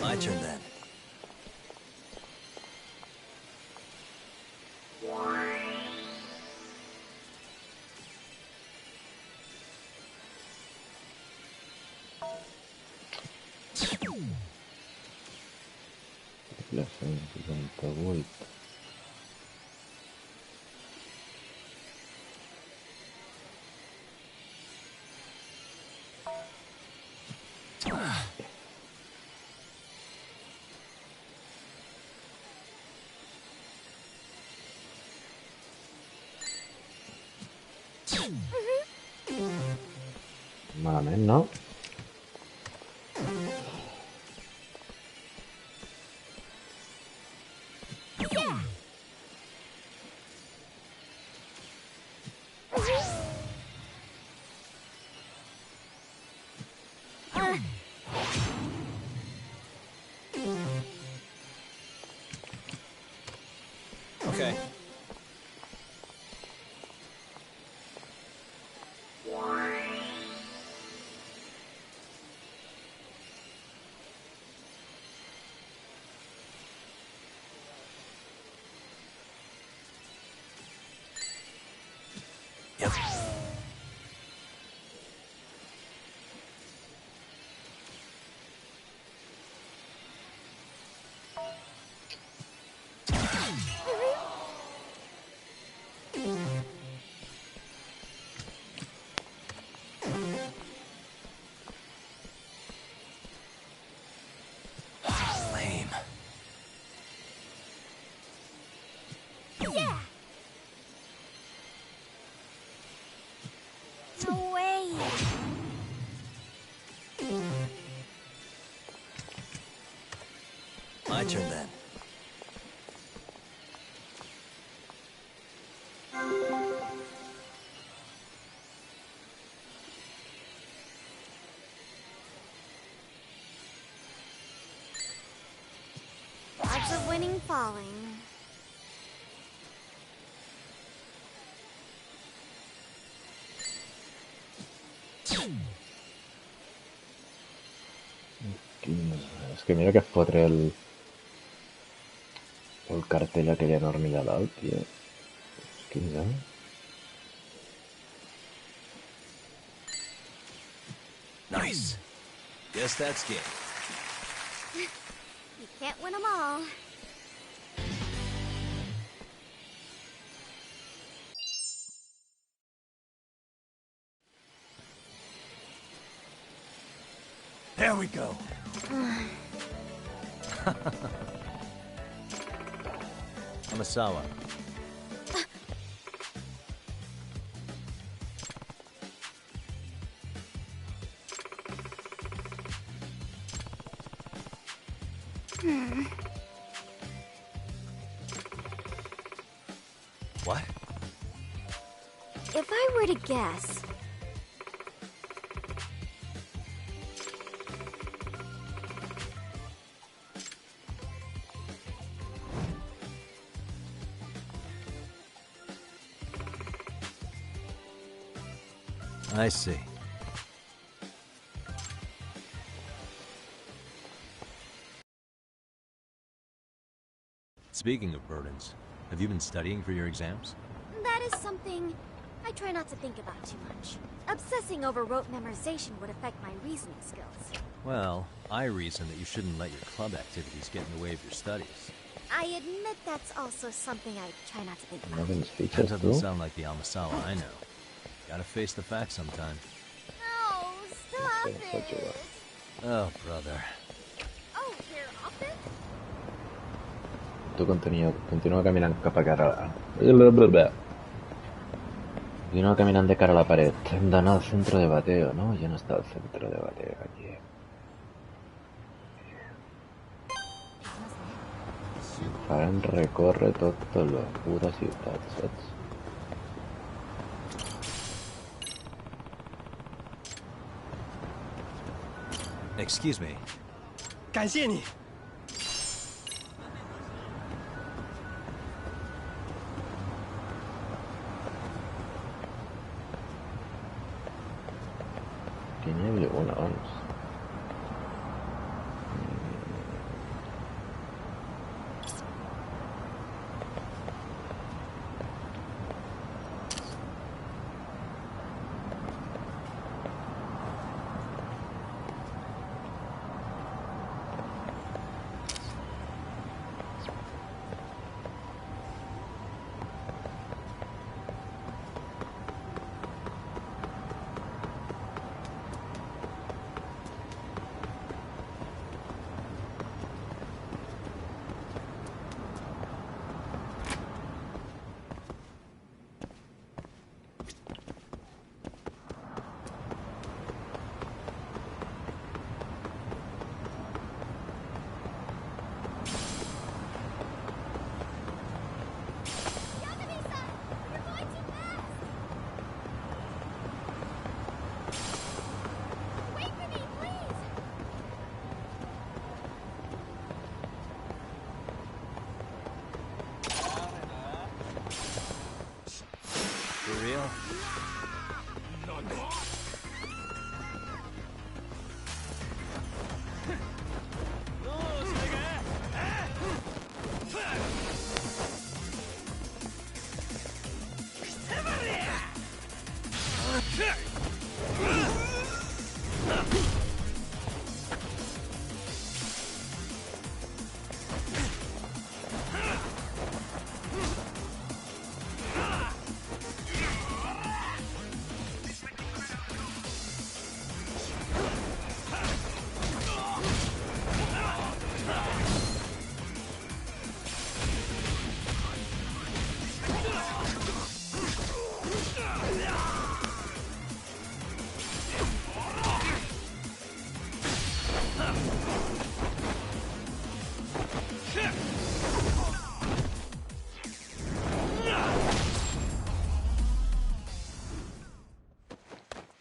My turn then. La 158. Malament, no? Okay. Yep. Lame. Yeah! No way! My turn then. Odds of winning falling. És que mira que fotre el cartell aquell enorme de dalt, tio. És 15. Nice. Guess that's game. You can't win them all. There we go. Amasawa. What? If I were to guess, I see. Speaking of burdens, have you been studying for your exams? That is something I try not to think about too much. Obsessing over rote memorization would affect my reasoning skills. Well, I reason that you shouldn't let your club activities get in the way of your studies. I admit that's also something I try not to think about. That doesn't sound like the Amasawa I know. Gotta face the facts sometime. No, stop it! Oh, brother. Oh, you're off it? Tu continua caminant cap a cara... Continua caminant de cara a la paret. Hem d'anar al centre de bateo, no? Ja no està el centre de bateo aquí. Farem recórrer tota la puta ciutat, saps? Excuse me. 感谢你。 Que n'hi havia una abans. For real?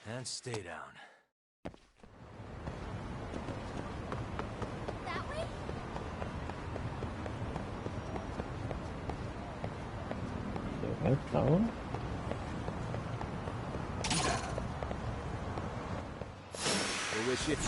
And stay down. That way? That one? I wish it.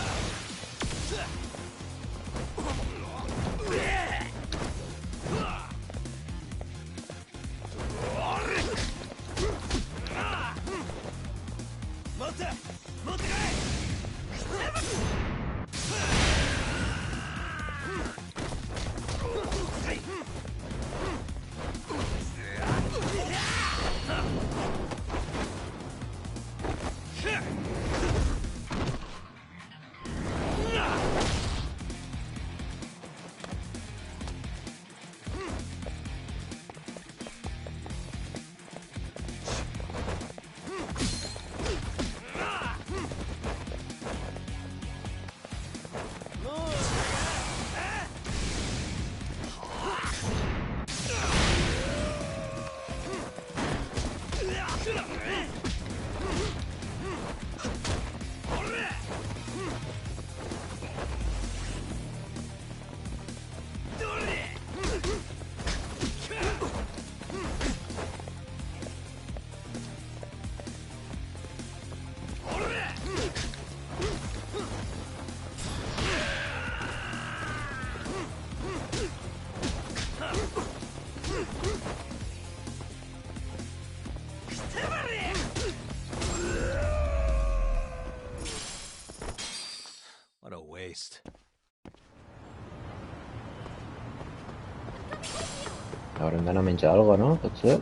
Haurem d'anar a menjar alguna cosa, no? Pot ser?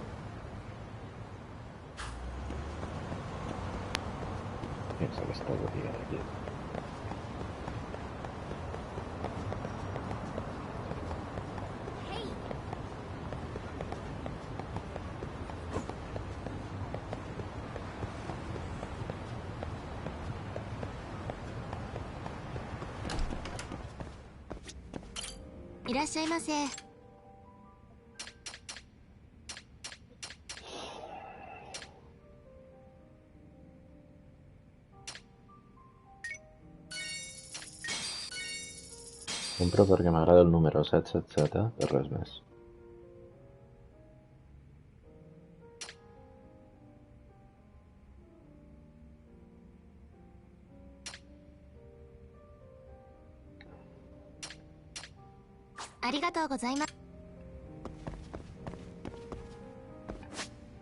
Què és aquesta botiga d'aquí? Compro perquè m'agrada el número 777, per res més.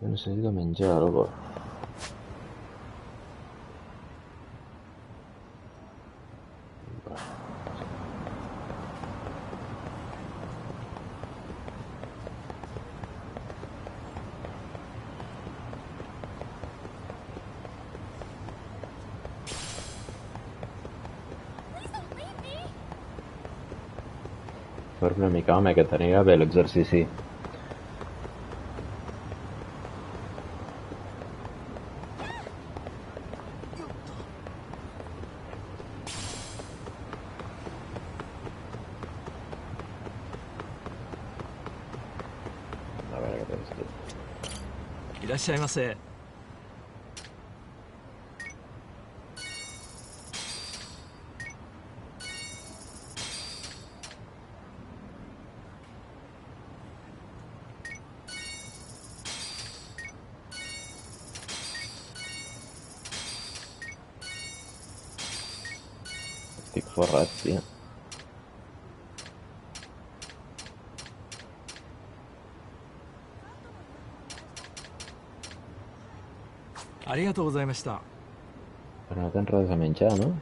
Jo necessito menjar alguna cosa. Per una mica, home, que tenia bé l'exercici. A veure què tens tu. いらっしゃいませ。Estic forrat, tio. Però no tens res a menjar, no?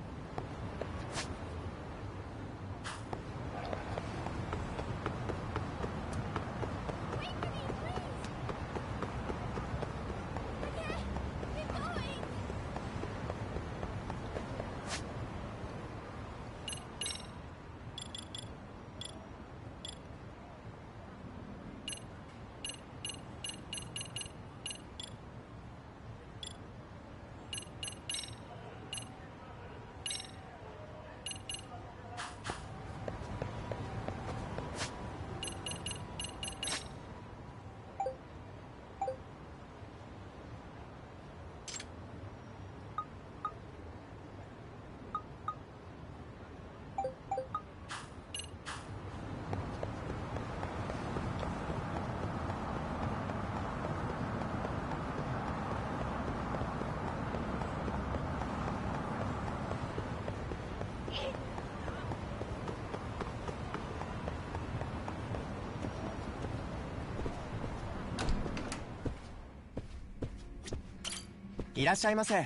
いらっしゃいませ。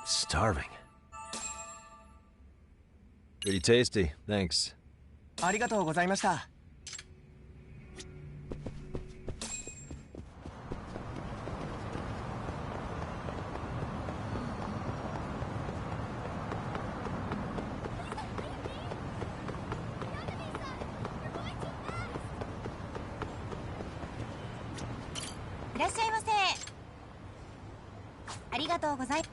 Starving. Pretty tasty, thanks. ありがとうございました。いらっしゃいませ。ありがとうございます。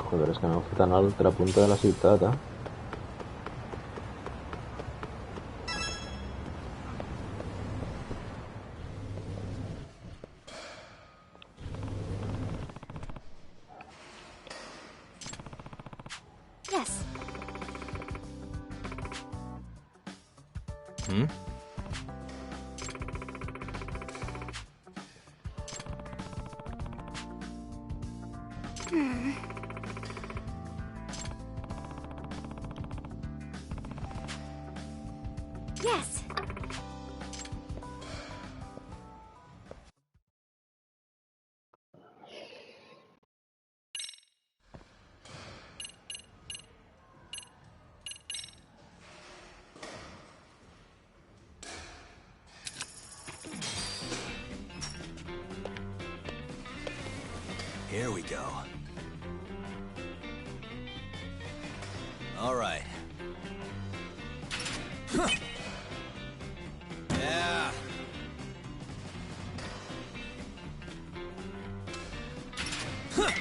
Joder, és que m'heu fet anar a l'altra punta de la ciutat, eh? Yes. Hmm? Yes. Here we go. All right. Huh. Yeah. Huh.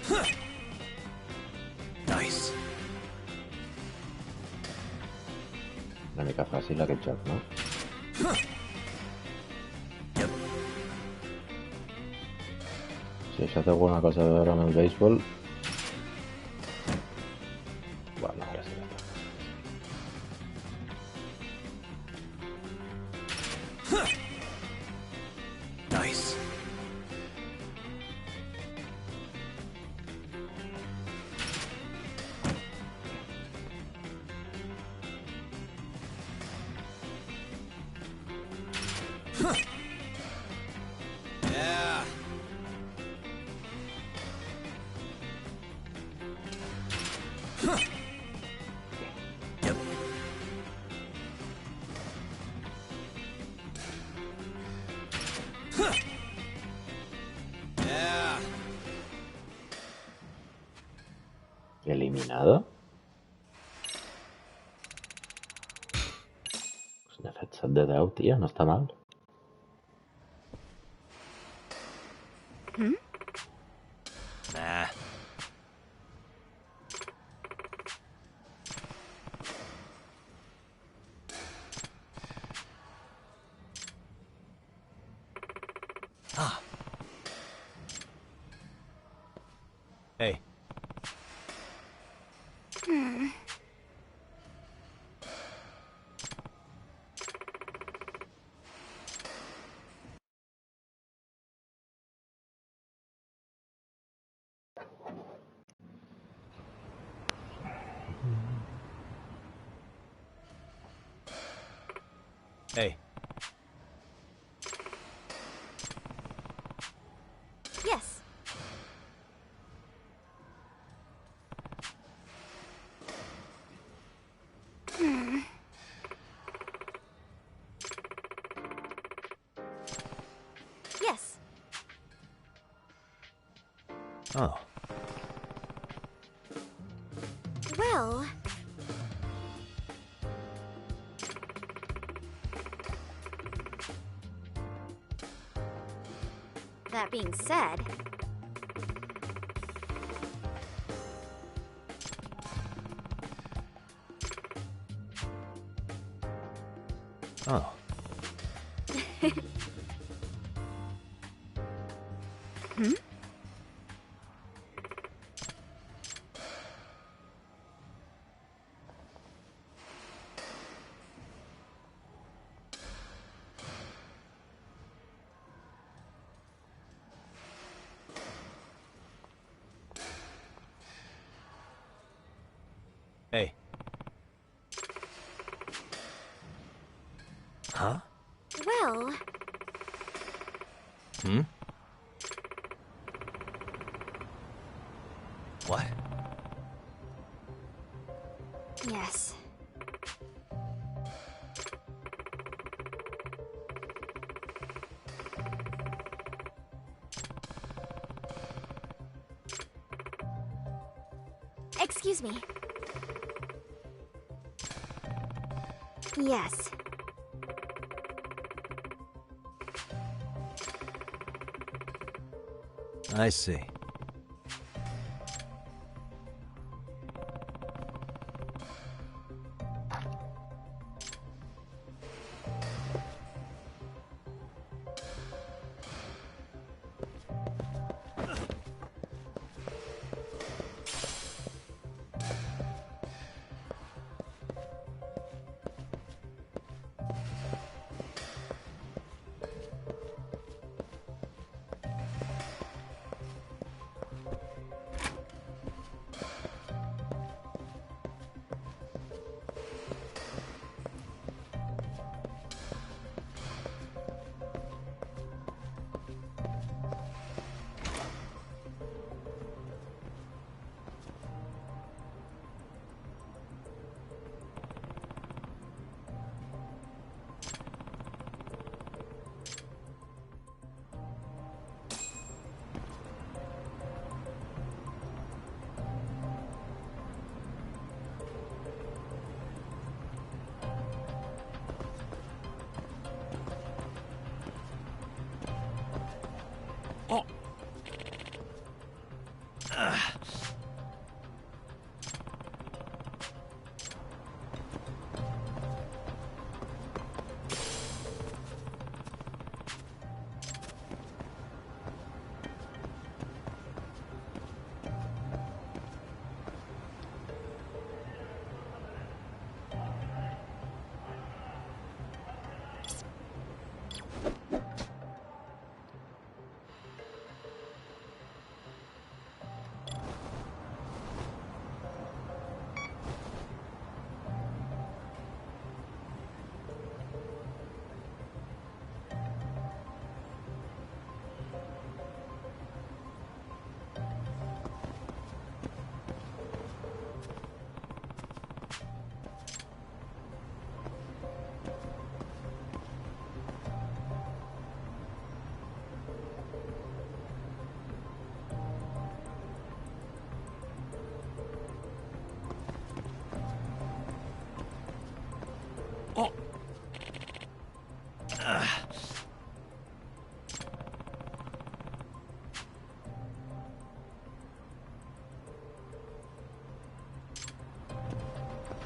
Huh. Nice. Una mica fàcil aquest joc, no? Si això té alguna cosa a veure amb el béisbol... Bueno, ara sí que està. Nice. Yeah. Yep. Yeah. Eliminado? Pues n'he fet 7 de 10, tia, no està mal. Hmm? Nah. Ah. Hey. Hmm. Hey. Yes. Hmm. Yes. Oh. Well... That being said... Oh. Hmm? Hey. Huh? Well... Hmm? What? Yes. Excuse me. Yes. I see.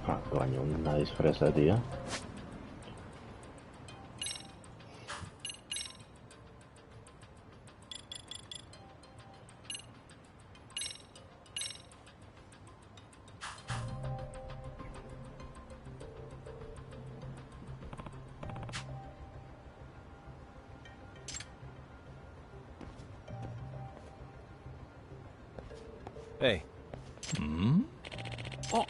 Ah, coño, una disfressa, tío. Hey. Hmm? Oh.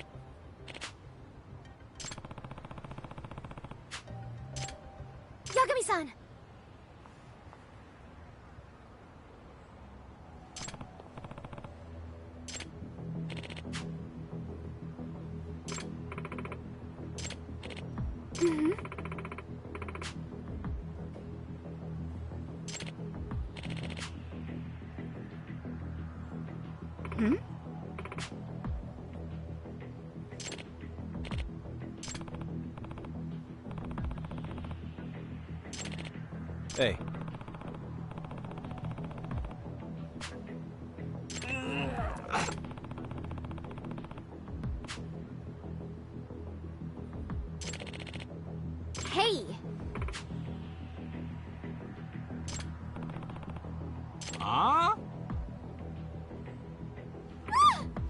Yagami-san! Mm-hmm. Hmm? Hey. Hey! Ah?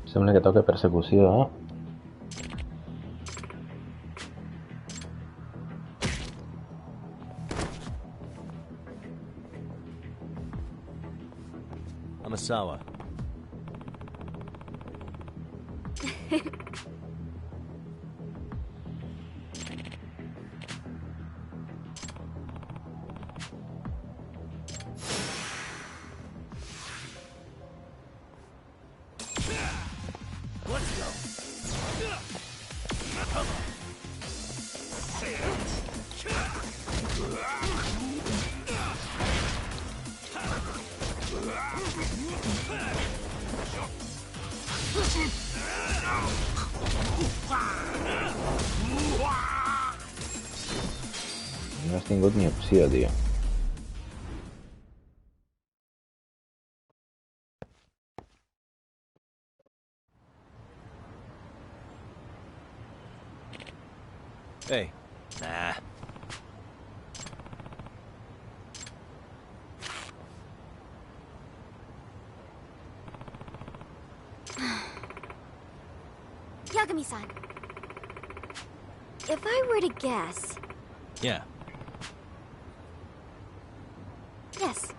Sembla que toca persecució, eh? Amasawa. Let's go. Come on. No has tingut ni opció, tio. Hey. Nah. Yagami-san. If I were to guess... Yeah. Yes.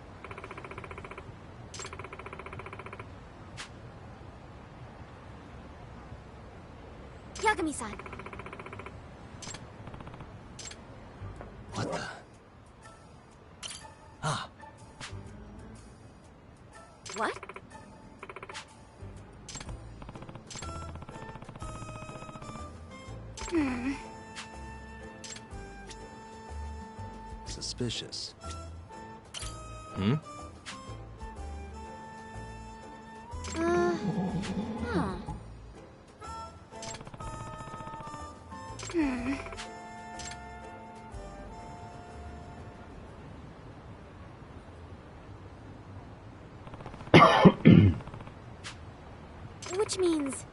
Yagami-san. What the? Ah. What? Hmm. Suspicious. Hmm? Huh. Hmm. Which means...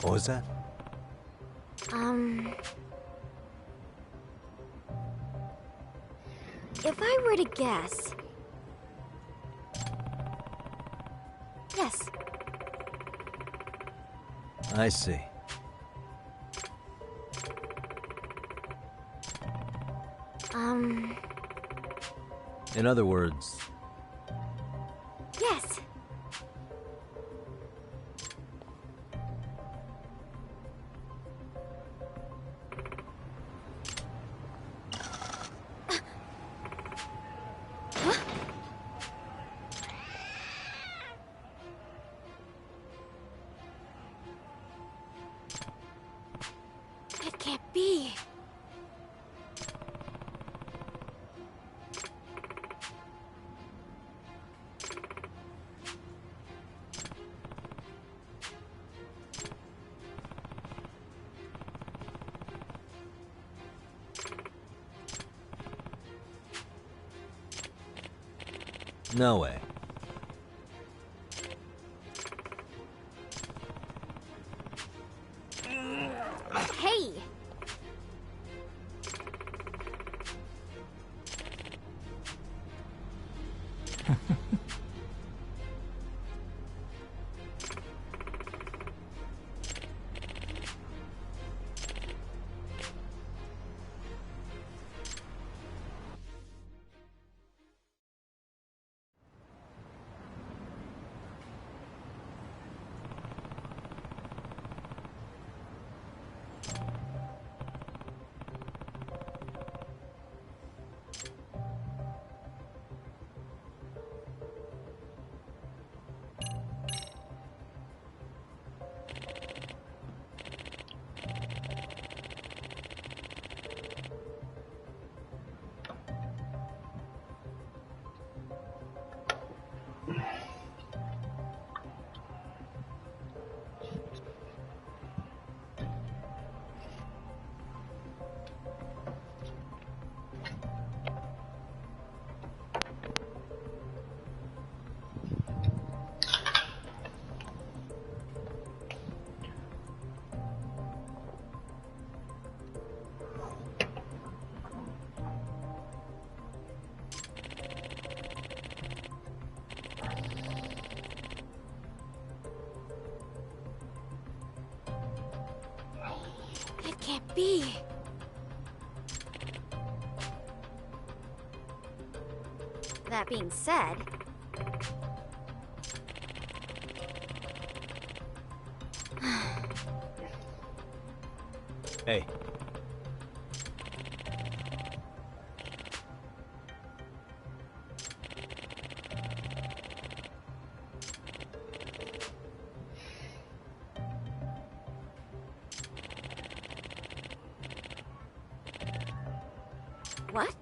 What was that? If I were to guess... Yes. I see. In other words... Yes. It can't be. No way. It can't be. That being said... Hey. What?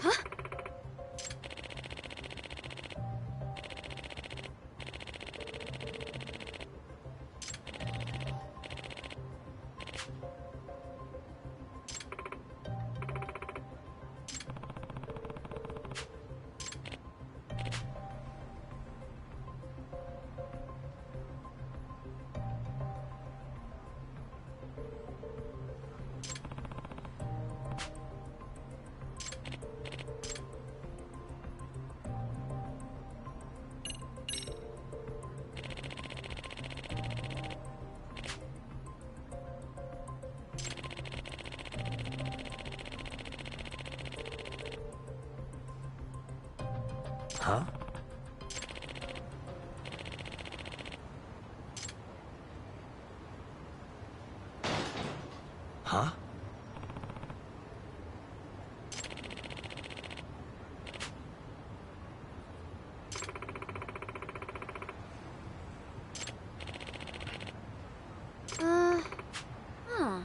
Huh? Huh? Huh? Huh.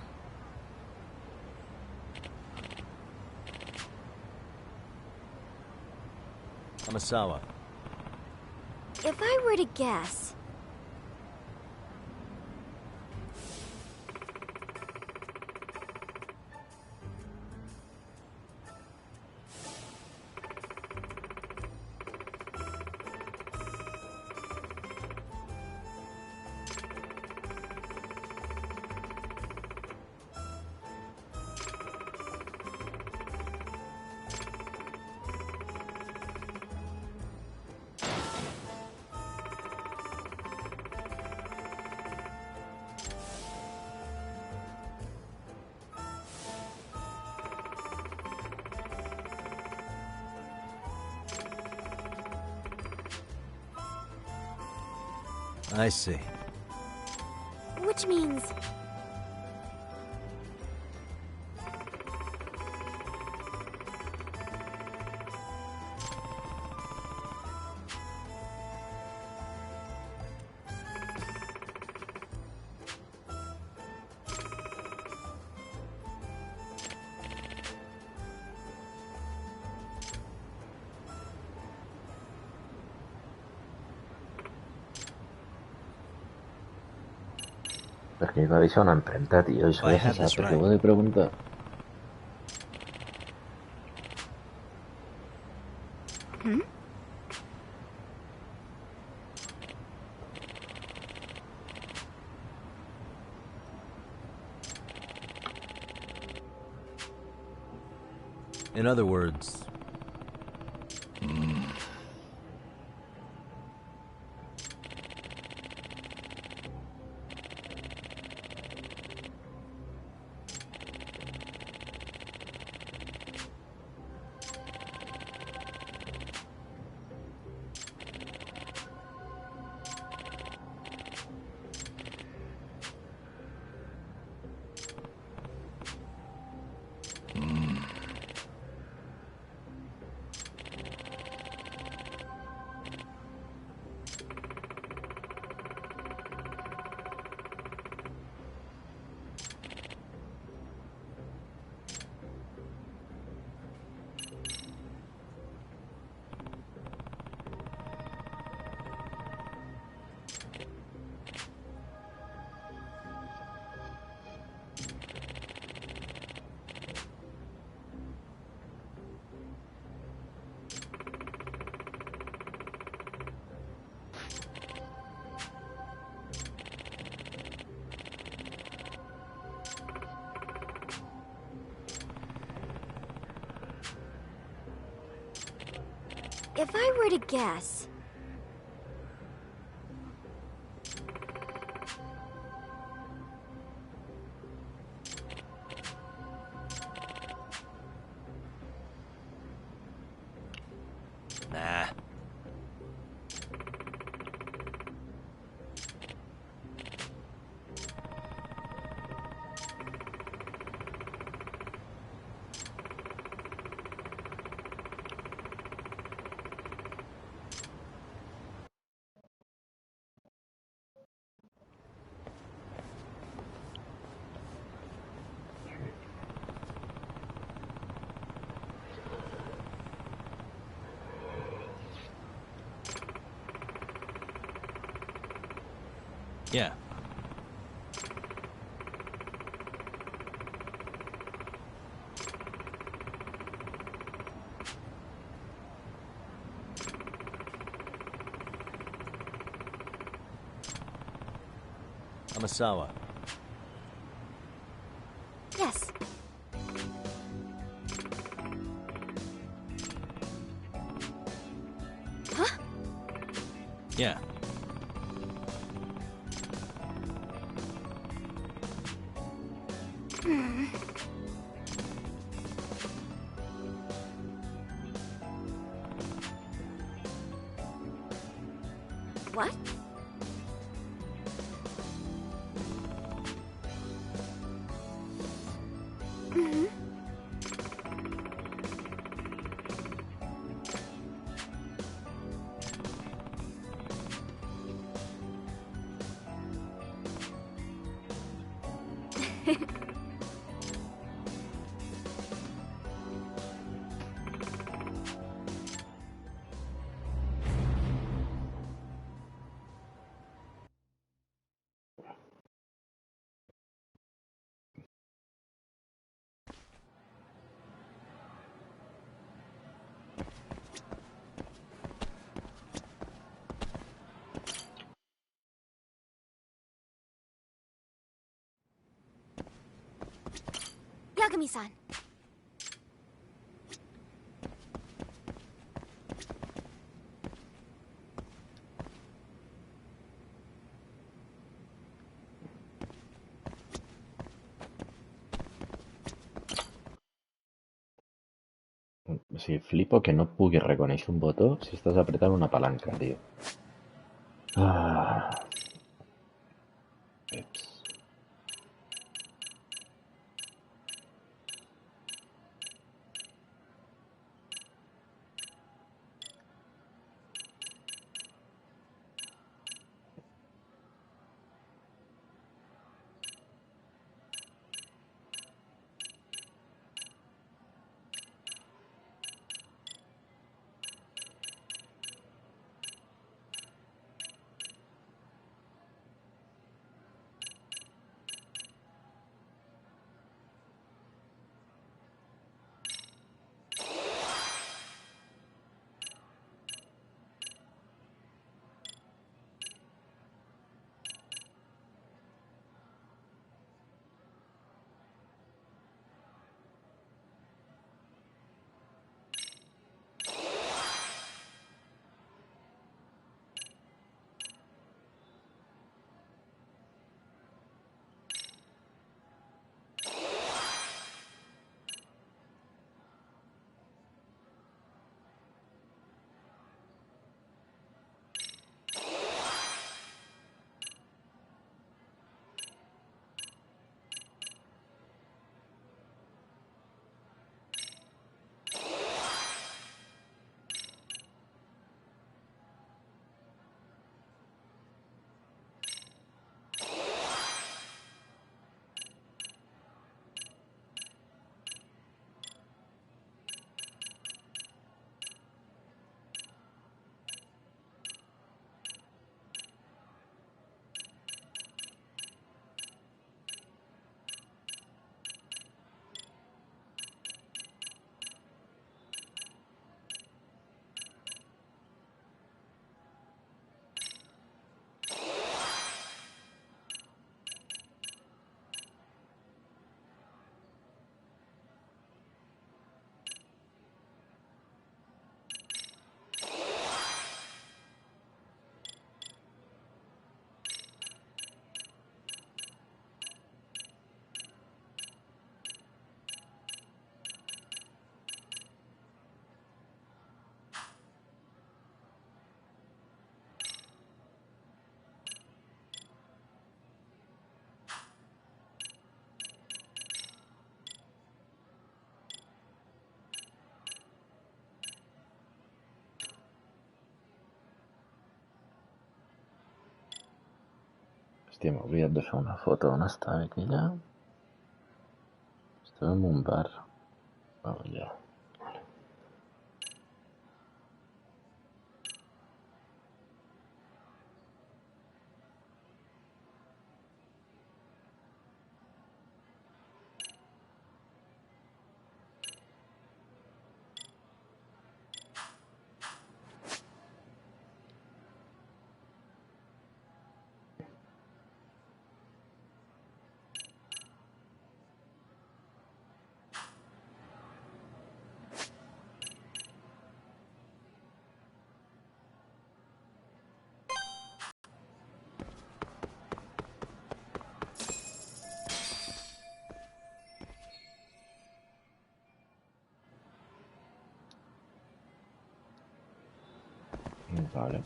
Amasawa. If I were to guess... I see. Which means... Perché mi pare sia una imprenta, io sono I have this sensato che right. vuoi preguntare. Hmm? In other words... If I were to guess... Nah. Yeah. Amasawa. Yes. Huh? Yeah. Hmm. What? Mm-hmm. Yagami-san. Sí, flipo que no pugui reconèixer un botó si estàs apretant una palanca, tio. Ah. Eps. Hostia, me he olvidado de hacer una foto. ¿Dónde está aquí ya? Estoy en un bar. Vamos ya. Vale.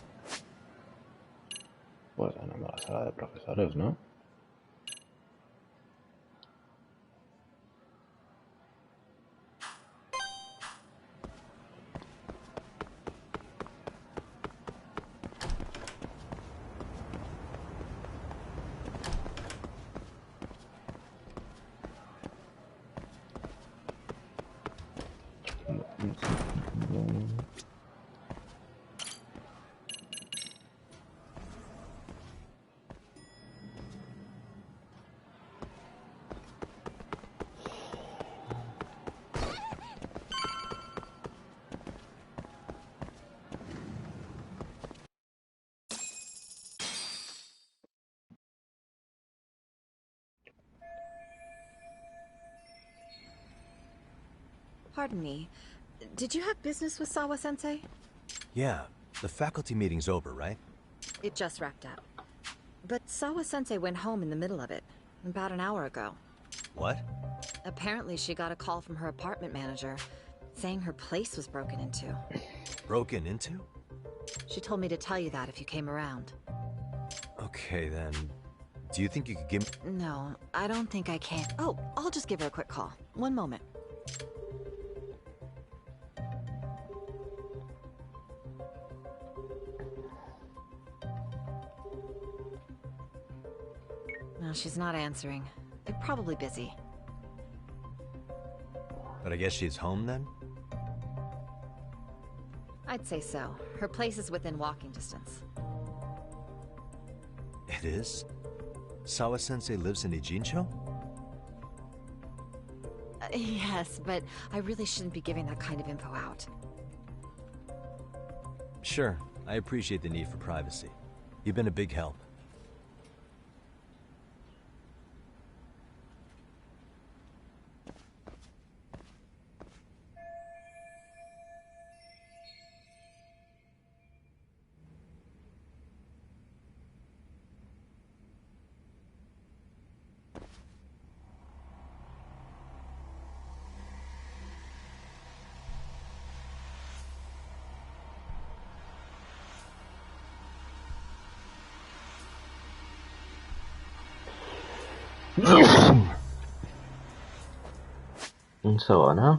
Pues ganamos la sala de profesores, ¿no? Pardon me. Did you have business with Sawa-sensei? Yeah, the faculty meeting's over, right? It just wrapped up. But Sawa-sensei went home in the middle of it, about an hour ago. What? Apparently she got a call from her apartment manager, saying her place was broken into. Broken into? She told me to tell you that if you came around. Okay, then. Do you think you could give me... No, I don't think I can. Oh, I'll just give her a quick call. One moment. No, she's not answering. They're probably busy. But I guess she's home then? I'd say so. Her place is within walking distance. It is? Sawa-sensei lives in Ijincho? Yes, but I really shouldn't be giving that kind of info out. Sure, I appreciate the need for privacy. You've been a big help. Un segon, eh?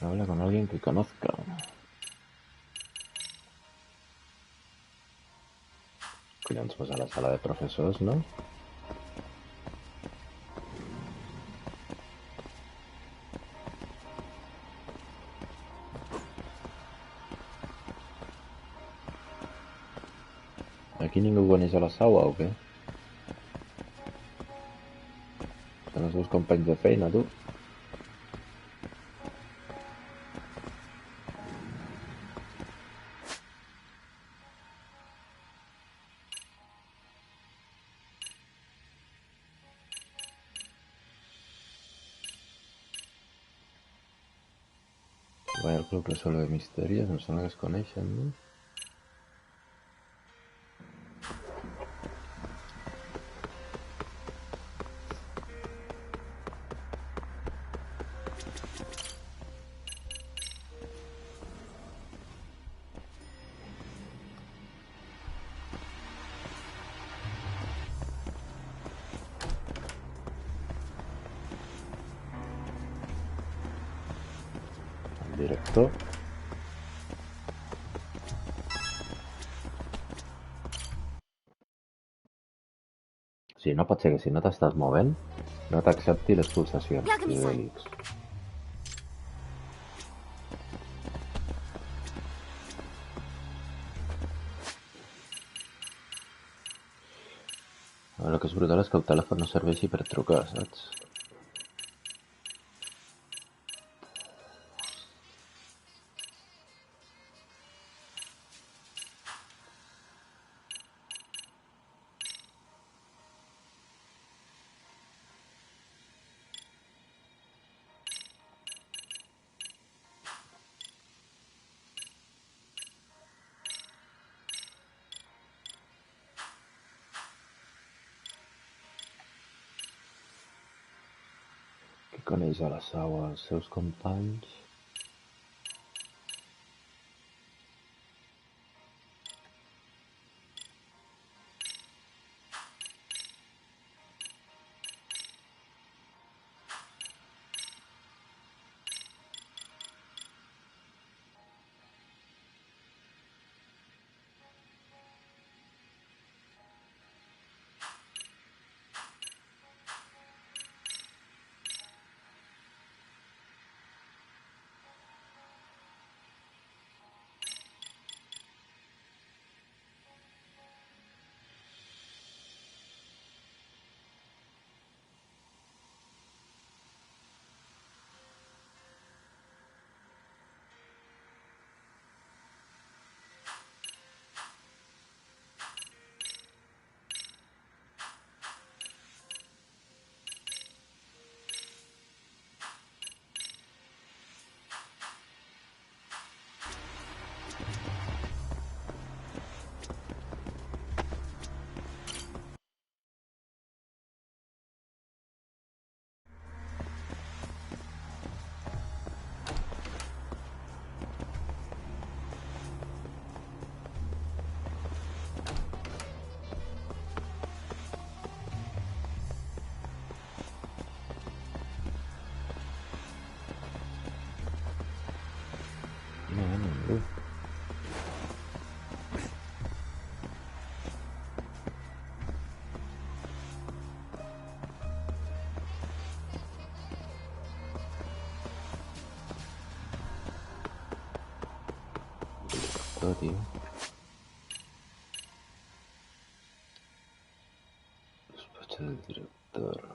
Habla con alguien que conozca. Collons, pues a la sala de profesors, no? Aquí ningú coneix a la Sawa o què? els seus companys de feina, tu. Vaya, el club resuelve misterios, em sembla que es coneixen, no? Director. Sí, no pot ser que si no t'estàs movent no t'accepti les pulsacions de l'X. El que és brutal és que el telèfon no serveixi per trucar, saps? Qui coneix a la Sawa els seus companys? Tío. Despacho del director.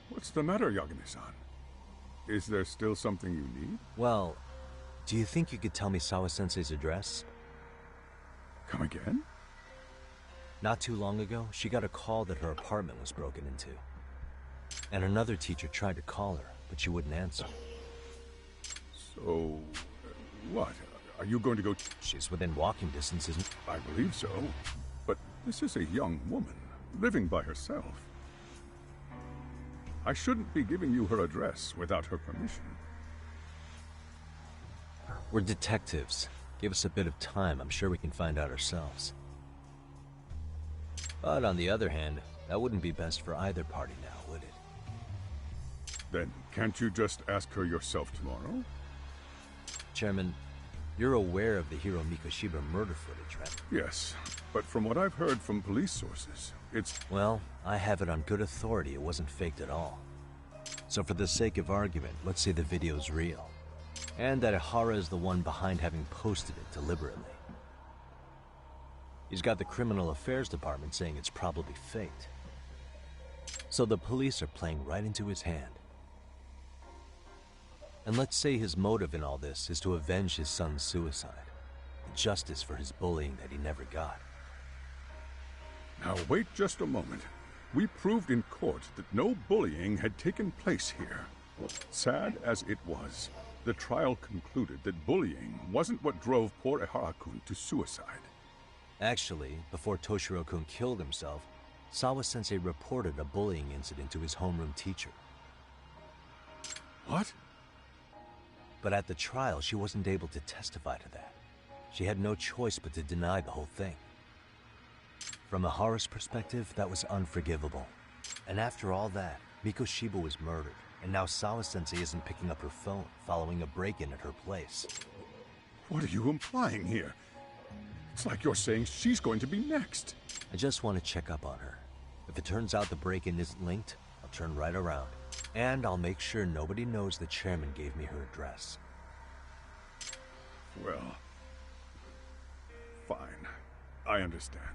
What's the matter, Yagami-san? Is there still something you need? Well, do you think you could tell me Sawa-sensei's address? Come again? Not too long ago, she got a call that her apartment was broken into. And another teacher tried to call her, but she wouldn't answer. So, what? Are you going to go... She's within walking distance, isn't... I believe so. But this is a young woman, living by herself. I shouldn't be giving you her address without her permission. We're detectives. Give us a bit of time, I'm sure we can find out ourselves. But on the other hand, that wouldn't be best for either party now, would it? Then can't you just ask her yourself tomorrow? Chairman, you're aware of the Hiro Mikoshiba murder footage, right? Yes, but from what I've heard from police sources, it's... Well, I have it on good authority it wasn't faked at all. So for the sake of argument, let's say the video's real. And that Ihara is the one behind having posted it deliberately. He's got the Criminal Affairs Department saying it's probably faked. So the police are playing right into his hand. And let's say his motive in all this is to avenge his son's suicide. Justice for his bullying that he never got. Now wait just a moment. We proved in court that no bullying had taken place here. Sad as it was, the trial concluded that bullying wasn't what drove poor Ihara-kun to suicide. Actually, before Toshiro-kun killed himself, Sawa-sensei reported a bullying incident to his homeroom teacher. What? But at the trial, she wasn't able to testify to that. She had no choice but to deny the whole thing. From Ihara's perspective, that was unforgivable. And after all that, Mikoshiba was murdered, and now Sawa-sensei isn't picking up her phone, following a break-in at her place. What are you implying here? It's like you're saying she's going to be next. I just want to check up on her. If it turns out the break-in isn't linked, I'll turn right around. And I'll make sure nobody knows the chairman gave me her address. Well, fine. I understand.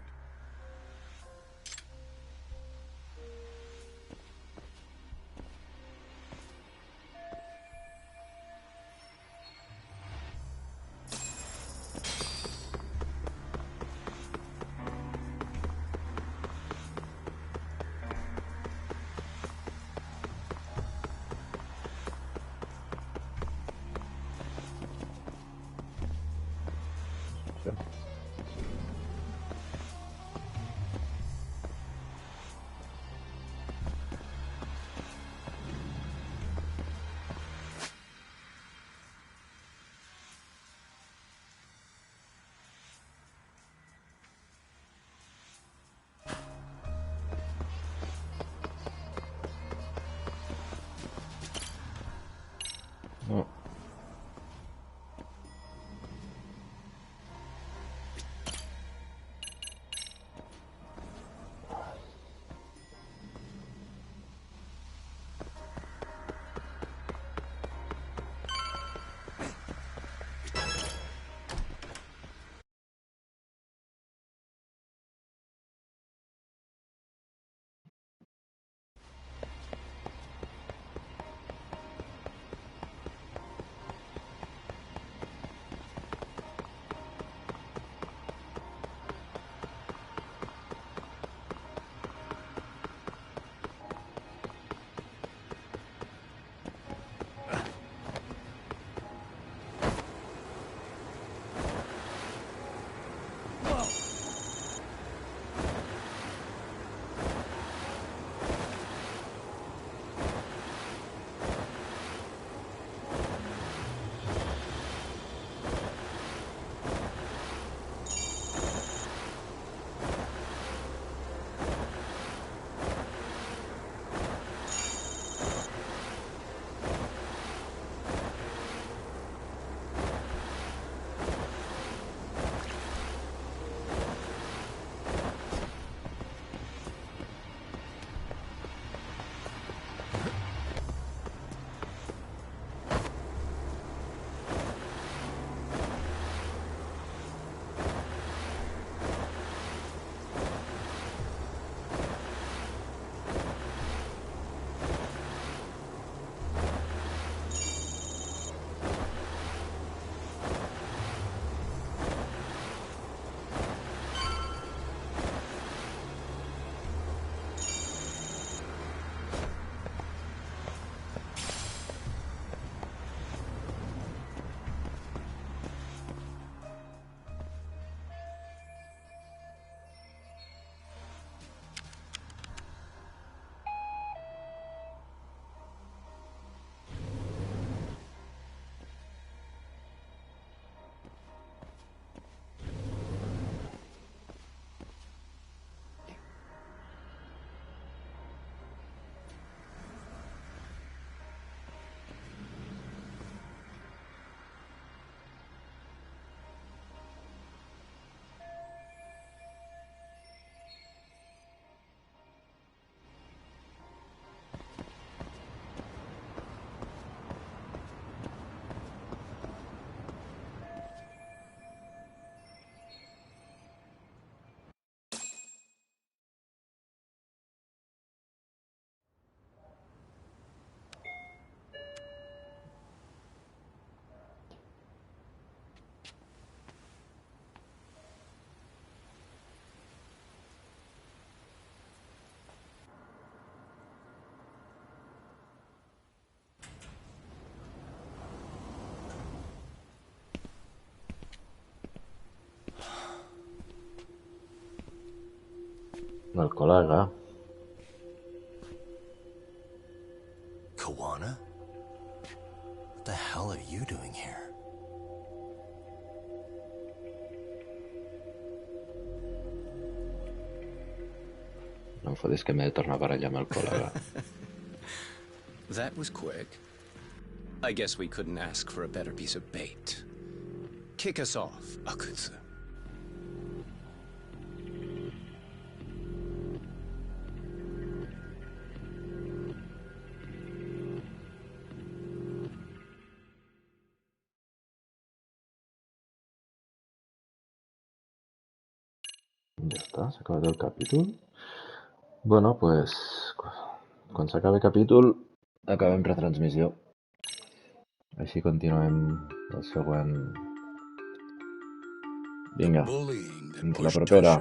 El col·lega. Kawana? What the hell are you doing here? No em fotis que m'he de tornar a barallar amb el col·lega. That was quick. I guess we couldn't ask for a better piece of bait. Kick us off, Akutsu. Ja està, s'ha acabat el capítol. Bueno, pues, quan s'acabi el capítol, acabem retransmissió. Així continuem el següent. Vinga, fins la propera.